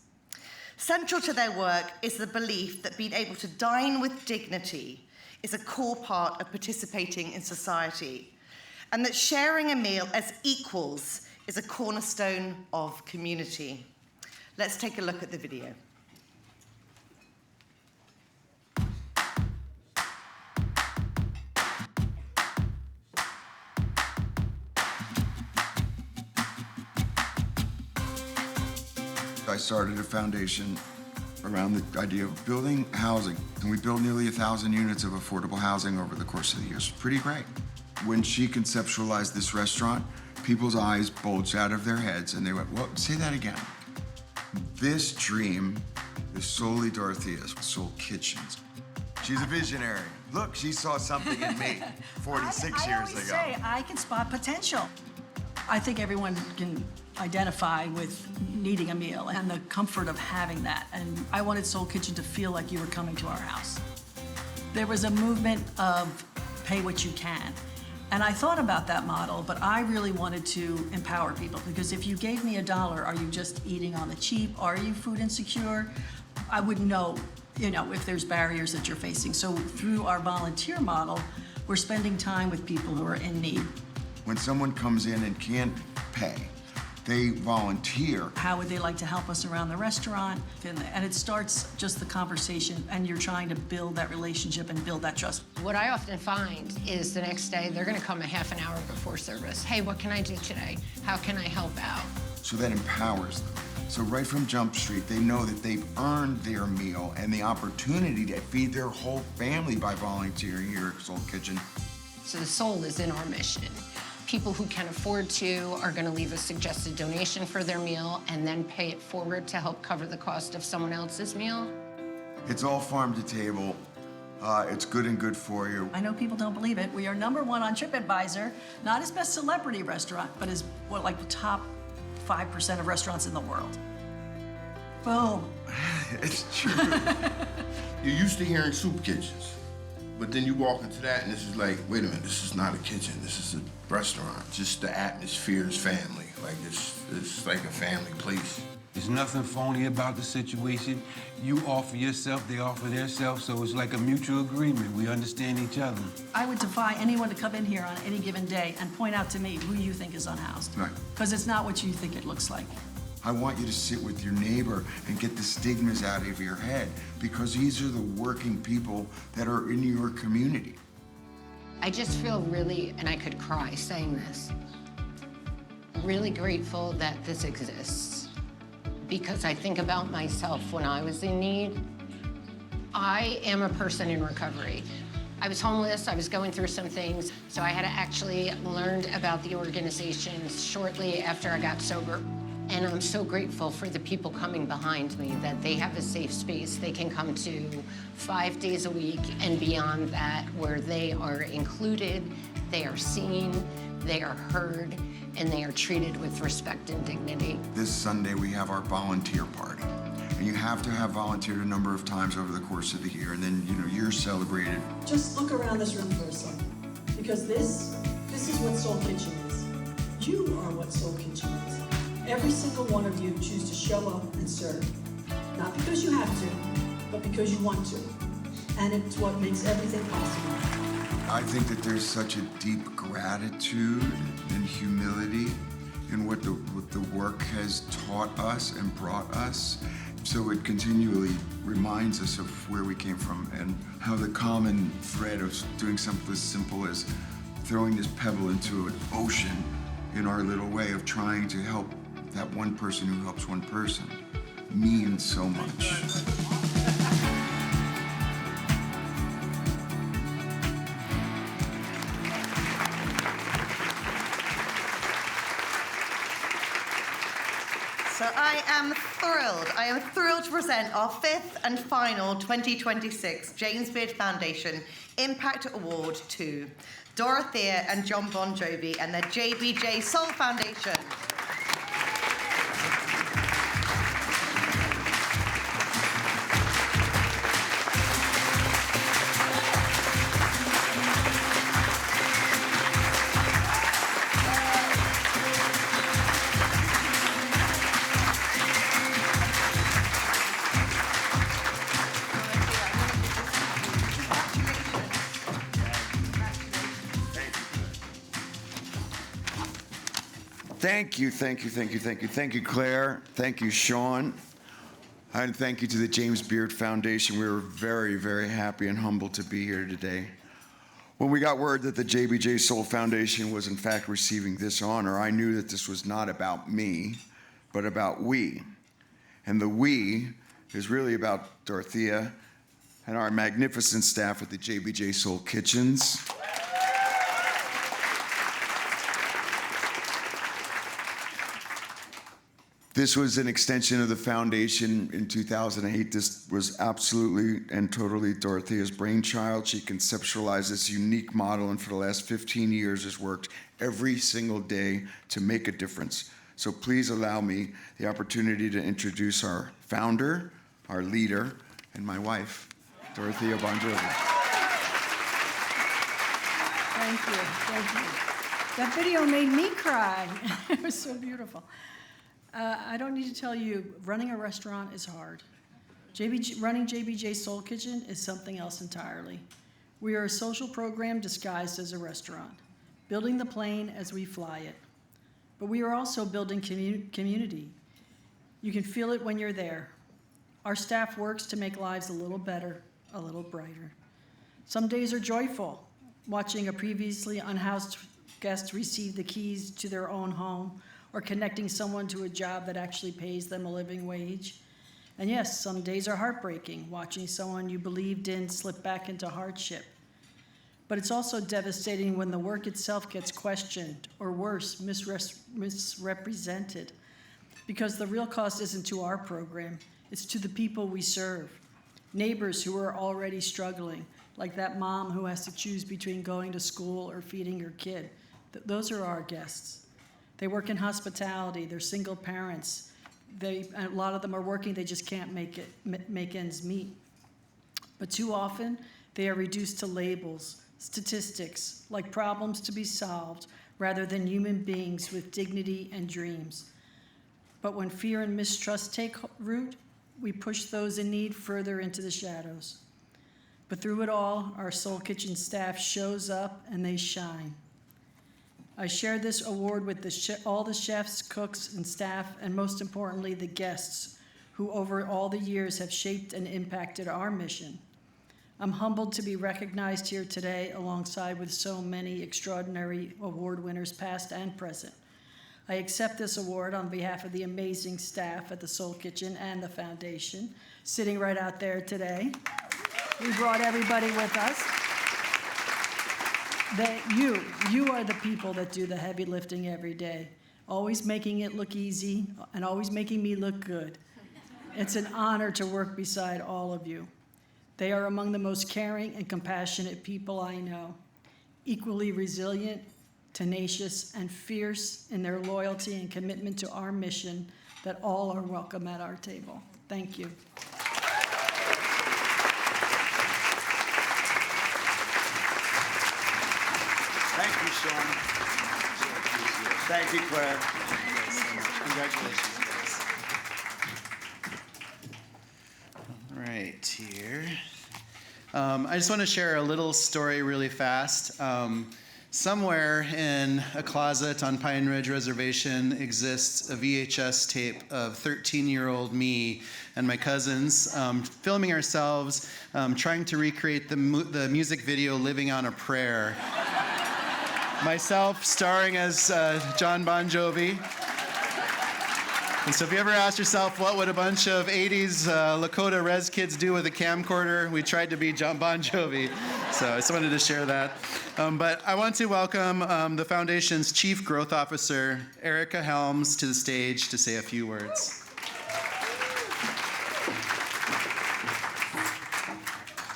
Central to their work is the belief that being able to dine with dignity is a core part of participating in society, and that sharing a meal as equals is a cornerstone of community. Let's take a look at the video. I started a foundation around the idea of building housing, and we built nearly 1,000 units of affordable housing over the course of the years. Pretty great. When she conceptualized this restaurant, people's eyes bulged out of their heads, and they went, "What? Say that again." This dream is solely Dorothea's, Soul Kitchens. She's a visionary. Look, she saw something in me 46 years ago. I always say I can spot potential. I think everyone can identify with needing a meal and the comfort of having that. And I wanted Soul Kitchen to feel like you were coming to our house. There was a movement of pay what you can. And I thought about that model, but I really wanted to empower people, because if you gave me $1, are you just eating on the cheap? Are you food insecure? I wouldn't know, if there's barriers that you're facing. So through our volunteer model, we're spending time with people who are in need. When someone comes in and can't pay, they volunteer. How would they like to help us around the restaurant? And it starts just the conversation, and you're trying to build that relationship and build that trust. What I often find is the next day, they're gonna come a half an hour before service. Hey, what can I do today? How can I help out? So that empowers them. So right from Jump Street, they know that they've earned their meal and the opportunity to feed their whole family by volunteering here at Soul Kitchen. So the soul is in our mission. People who can afford to are going to leave a suggested donation for their meal and then pay it forward to help cover the cost of someone else's meal. It's all farm to table. It's good and good for you. I know people don't believe it. We are #1 on TripAdvisor, not as best celebrity restaurant, but as like the top 5% of restaurants in the world. Boom. It's true. You're used to hearing soup kitchens, but then you walk into that and this is like, wait a minute, this is not a kitchen, this is a restaurant. Just the atmosphere is family. Like it's like a family place. There's nothing phony about the situation. You offer yourself, they offer themselves, so it's like a mutual agreement. We understand each other. I would defy anyone to come in here on any given day and point out to me who you think is unhoused. Right. Because it's not what you think it looks like. I want you to sit with your neighbor and get the stigmas out of your head, because these are the working people that are in your community. I just feel really, and I could cry saying this, really grateful that this exists. Because I think about myself when I was in need. I am a person in recovery. I was homeless, I was going through some things, so I had to actually learn about the organization shortly after I got sober. And I'm so grateful for the people coming behind me, that they have a safe space they can come to 5 days a week and beyond that, where they are included, they are seen, they are heard, and they are treated with respect and dignity. This Sunday, we have our volunteer party. And you have to have volunteered a number of times over the course of the year, and then, you're celebrated. Just look around this room for a second, because this is what Soul Kitchen is. You are what Soul Kitchen is. Every single one of you choose to show up and serve. Not because you have to, but because you want to. And it's what makes everything possible. I think that there's such a deep gratitude and humility in what the work has taught us and brought us. So it continually reminds us of where we came from and how the common thread of doing something as simple as throwing this pebble into an ocean in our little way of trying to help that one person who helps one person means so much. So I am thrilled to present our 5th and final 2026 James Beard Foundation Impact Award to Dorothea and John Bon Jovi and their JBJ Soul Foundation. Thank you, Claire. Thank you, Sean. And thank you to the James Beard Foundation. We were very, very happy and humbled to be here today. When we got word that the JBJ Soul Foundation was in fact receiving this honor, I knew that this was not about me, but about we. And the we is really about Dorothea and our magnificent staff at the JBJ Soul Kitchens. This was an extension of the foundation in 2008. This was absolutely and totally Dorothea's brainchild. She conceptualized this unique model, and for the last 15 years has worked every single day to make a difference. So please allow me the opportunity to introduce our founder, our leader, and my wife, Dorothea Bon Jovi. Thank you, thank you. That video made me cry. It was so beautiful. I don't need to tell you, running a restaurant is hard. Running JBJ Soul Kitchen is something else entirely. We are a social program disguised as a restaurant, building the plane as we fly it. But we are also building community. You can feel it when you're there. Our staff works to make lives a little better, a little brighter. Some days are joyful, watching a previously unhoused guest receive the keys to their own home, or connecting someone to a job that actually pays them a living wage. And yes, some days are heartbreaking, watching someone you believed in slip back into hardship. But it's also devastating when the work itself gets questioned, or worse, misrepresented. Because the real cost isn't to our program, it's to the people we serve. Neighbors who are already struggling, like that mom who has to choose between going to school or feeding her kid. Those are our guests. They work in hospitality, they're single parents. A lot of them are working, they just can't make ends meet. But too often, they are reduced to labels, statistics, like problems to be solved, rather than human beings with dignity and dreams. But when fear and mistrust take root, we push those in need further into the shadows. But through it all, our Soul Kitchen staff shows up and they shine. I share this award with all the chefs, cooks, and staff, and most importantly, the guests, who over all the years have shaped and impacted our mission. I'm humbled to be recognized here today alongside with so many extraordinary award winners, past and present. I accept this award on behalf of the amazing staff at the Soul Kitchen and the Foundation, sitting right out there today. We brought everybody with us. You are the people that do the heavy lifting every day, always making it look easy and always making me look good. It's an honor to work beside all of you. They are among the most caring and compassionate people I know, equally resilient, tenacious, and fierce in their loyalty and commitment to our mission, that all are welcome at our table. Thank you. Thank you, Sean. Thank you, Claire. Congratulations. All right, here. I just want to share a little story really fast. Somewhere in a closet on Pine Ridge Reservation exists a VHS tape of 13-year-old me and my cousins filming ourselves, trying to recreate the music video Living on a Prayer. Myself starring as John Bon Jovi. And so if you ever asked yourself what would a bunch of 80s Lakota Res kids do with a camcorder, we tried to be John Bon Jovi. So I just wanted to share that. But I want to welcome the Foundation's Chief Growth Officer, Erica Helms, to the stage to say a few words.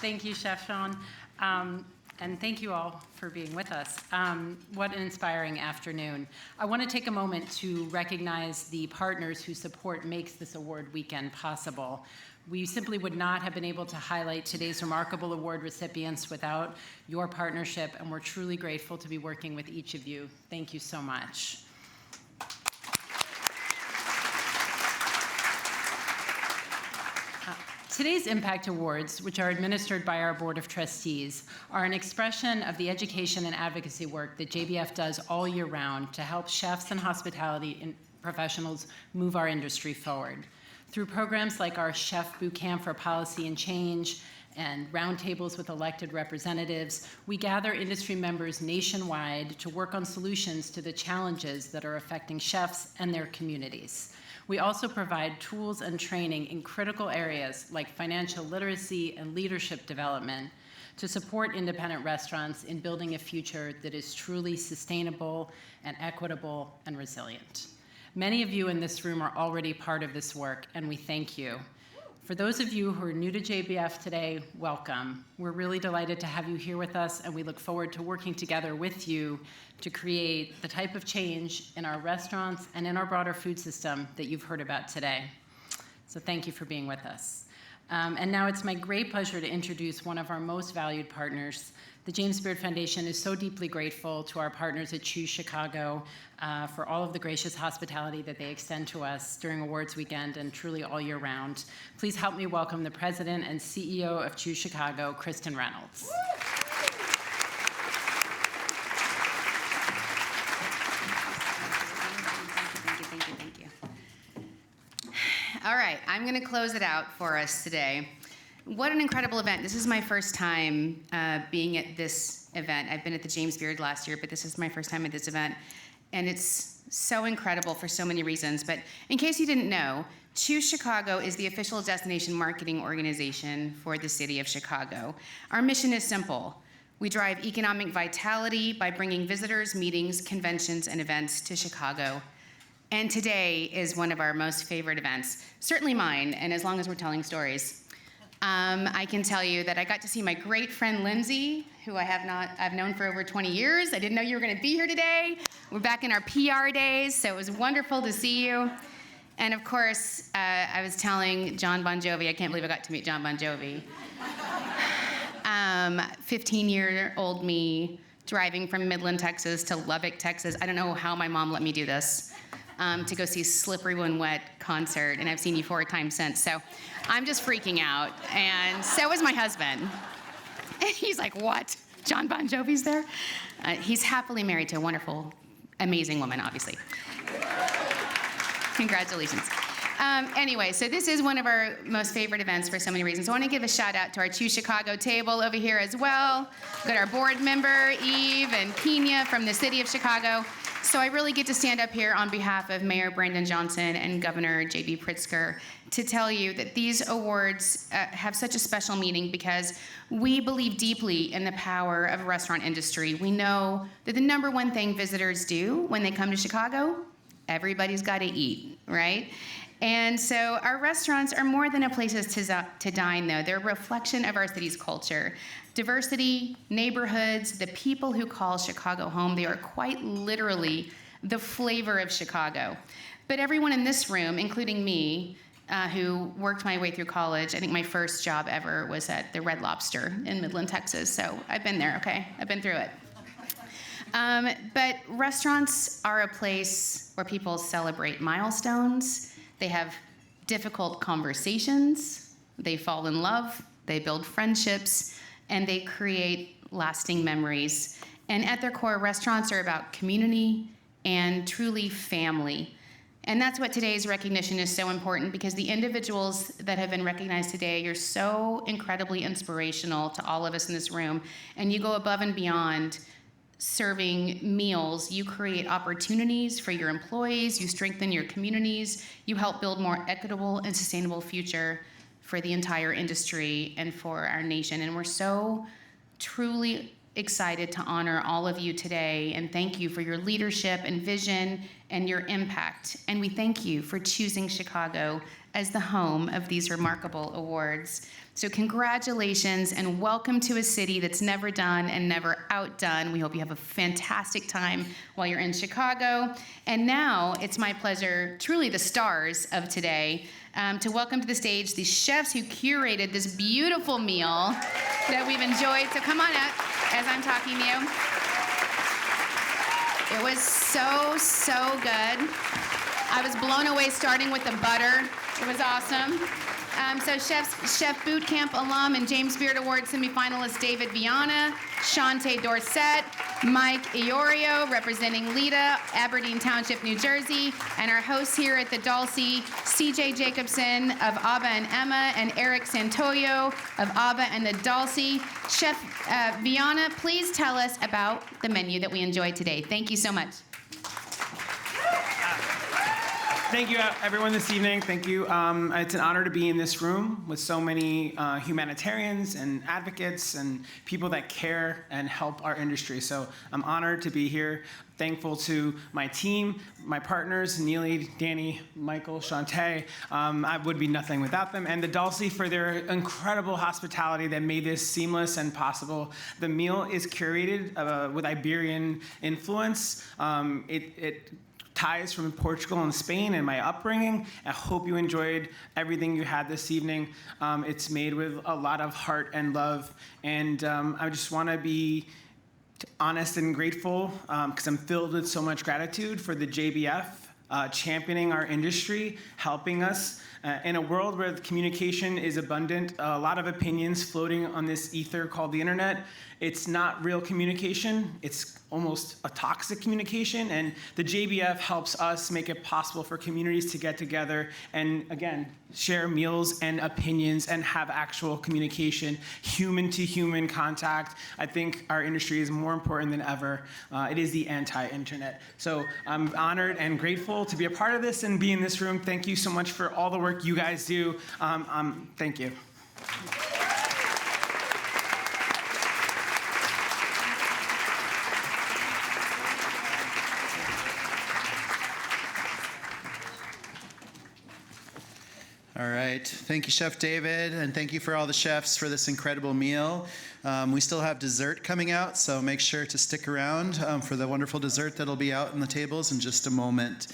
Thank you, Chef Sean. And thank you all for being with us. What an inspiring afternoon. I want to take a moment to recognize the partners whose support makes this award weekend possible. We simply would not have been able to highlight today's remarkable award recipients without your partnership, and we're truly grateful to be working with each of you. Thank you so much. Today's Impact Awards, which are administered by our Board of Trustees, are an expression of the education and advocacy work that JBF does all year round to help chefs and hospitality professionals move our industry forward. Through programs like our Chef Boot Camp for Policy and Change and roundtables with elected representatives, we gather industry members nationwide to work on solutions to the challenges that are affecting chefs and their communities. We also provide tools and training in critical areas like financial literacy and leadership development to support independent restaurants in building a future that is truly sustainable and equitable and resilient. Many of you in this room are already part of this work, and we thank you. For those of you who are new to JBF today, welcome. We're really delighted to have you here with us, and we look forward to working together with you to create the type of change in our restaurants and in our broader food system that you've heard about today. So thank you for being with us. And now it's my great pleasure to introduce one of our most valued partners. The James Beard Foundation is so deeply grateful to our partners at Choose Chicago for all of the gracious hospitality that they extend to us during awards weekend and truly all year round. Please help me welcome the president and CEO of Choose Chicago, Kristen Reynolds. Thank you. All right, I'm going to close it out for us today. What an incredible event. This is my first time being at this event. I've been at the James Beard last year, but this is my first time at this event. And it's so incredible for so many reasons. But in case you didn't know, Choose Chicago is the official destination marketing organization for the city of Chicago. Our mission is simple. We drive economic vitality by bringing visitors, meetings, conventions, and events to Chicago. And today is one of our most favorite events, certainly mine, and as long as we're telling stories. I can tell you that I got to see my great friend Lindsay, who I've known for over 20 years. I didn't know you were gonna be here today. We're back in our PR days, so it was wonderful to see you. And of course, I was telling John Bon Jovi, I can't believe I got to meet John Bon Jovi. 15-year-old me driving from Midland, Texas to Lubbock, Texas. I don't know how my mom let me do this. To go see Slippery When Wet concert, and I've seen you 4 times since, so I'm just freaking out, and so is my husband. He's like, what? John Bon Jovi's there? He's happily married to a wonderful, amazing woman, obviously. Congratulations. Anyway, so this is one of our most favorite events for so many reasons. I want to give a shout out to our Choose Chicago table over here as well. We've got our board member, Eve, and Kenya from the city of Chicago. So I really get to stand up here on behalf of Mayor Brandon Johnson and Governor J.B. Pritzker to tell you that these awards have such a special meaning because we believe deeply in the power of a restaurant industry. We know that the number one thing visitors do when they come to Chicago, everybody's got to eat, right? And so our restaurants are more than a place to dine, though. They're a reflection of our city's culture. Diversity, neighborhoods, the people who call Chicago home, they are quite literally the flavor of Chicago. But everyone in this room, including me, who worked my way through college, I think my first job ever was at the Red Lobster in Midland, Texas. So I've been there, okay? I've been through it. But restaurants are a place where people celebrate milestones. They have difficult conversations. They fall in love. They build friendships. And they create lasting memories. And at their core, restaurants are about community and truly family. And that's what today's recognition is so important, because the individuals that have been recognized today, you're so incredibly inspirational to all of us in this room. And you go above and beyond serving meals. You create opportunities for your employees. You strengthen your communities. You help build more equitable and sustainable future for the entire industry and for our nation. And we're so truly excited to honor all of you today and thank you for your leadership and vision and your impact. And we thank you for choosing Chicago as the home of these remarkable awards. So congratulations and welcome to a city that's never done and never outdone. We hope you have a fantastic time while you're in Chicago. And now it's my pleasure, truly the stars of today, to welcome to the stage the chefs who curated this beautiful meal that we've enjoyed. So come on up as I'm talking to you. It was so, so good. I was blown away starting with the butter. It was awesome. So Chef Boot Camp alum and James Beard Award semifinalist David Viana, Shante Dorsett, Mike Iorio representing Lita, Aberdeen Township, New Jersey, and our hosts here at the Dalcy, CJ Jacobson of Abba and Emma, and Eric Santoyo of Abba and the Dalcy. Chef Viana, please tell us about the menu that we enjoyed today. Thank you so much. Thank you, everyone, this evening. Thank you. It's an honor to be in this room with so many humanitarians and advocates and people that care and help our industry. So I'm honored to be here. Thankful to my team, my partners, Neely, Danny, Michael, Shantae. I would be nothing without them. And the Dalcy for their incredible hospitality that made this seamless and possible. The meal is curated with Iberian influence. It ties from Portugal and Spain and my upbringing. I hope you enjoyed everything you had this evening. It's made with a lot of heart and love. And I just want to be honest and grateful because I'm filled with so much gratitude for the JBF championing our industry, helping us. In a world where communication is abundant, a lot of opinions floating on this ether called the internet, it's not real communication. It's almost a toxic communication. And the JBF helps us make it possible for communities to get together and, again, share meals and opinions and have actual communication, human-to-human contact. I think our industry is more important than ever. It is the anti-internet. So I'm honored and grateful to be a part of this and be in this room. Thank you so much for all the work you guys do. Thank you. All right. Thank you, Chef David, and thank you for all the chefs for this incredible meal. We still have dessert coming out, so make sure to stick around for the wonderful dessert that'll be out on the tables in just a moment.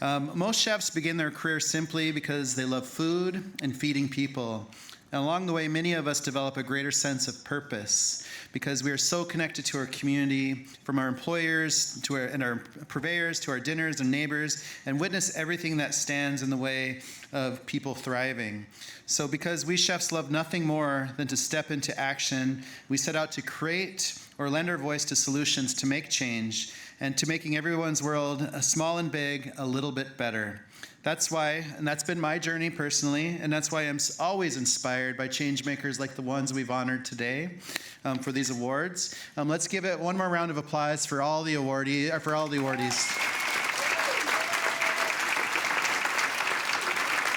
Most chefs begin their career simply because they love food and feeding people. And along the way, many of us develop a greater sense of purpose because we are so connected to our community, from our employers and our purveyors to our dinners and neighbors, and witness everything that stands in the way of people thriving. So because we chefs love nothing more than to step into action, we set out to create or lend our voice to solutions to make change and to making everyone's world, small and big, a little bit better. That's why, and that's been my journey personally, and that's why I'm always inspired by changemakers like the ones we've honored today for these awards. Let's give it one more round of applause for all the awardees.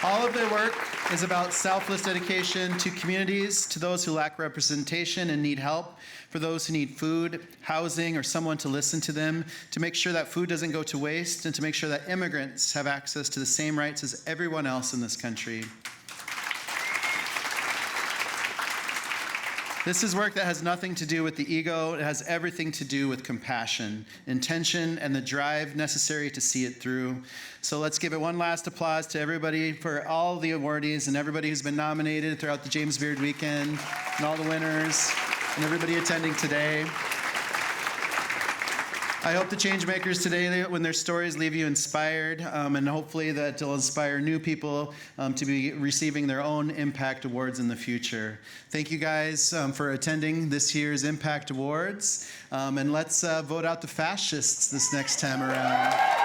All of their work is about selfless dedication to communities, to those who lack representation and need help, for those who need food, housing, or someone to listen to them, to make sure that food doesn't go to waste, and to make sure that immigrants have access to the same rights as everyone else in this country. This is work that has nothing to do with the ego. It has everything to do with compassion, intention, and the drive necessary to see it through. So let's give it one last applause to everybody for all the awardees and everybody who's been nominated throughout the James Beard weekend, and all the winners, and everybody attending today. I hope the changemakers today, when their stories leave you inspired, and hopefully that it'll inspire new people to be receiving their own Impact Awards in the future. Thank you guys for attending this year's Impact Awards, and let's vote out the fascists this next time around.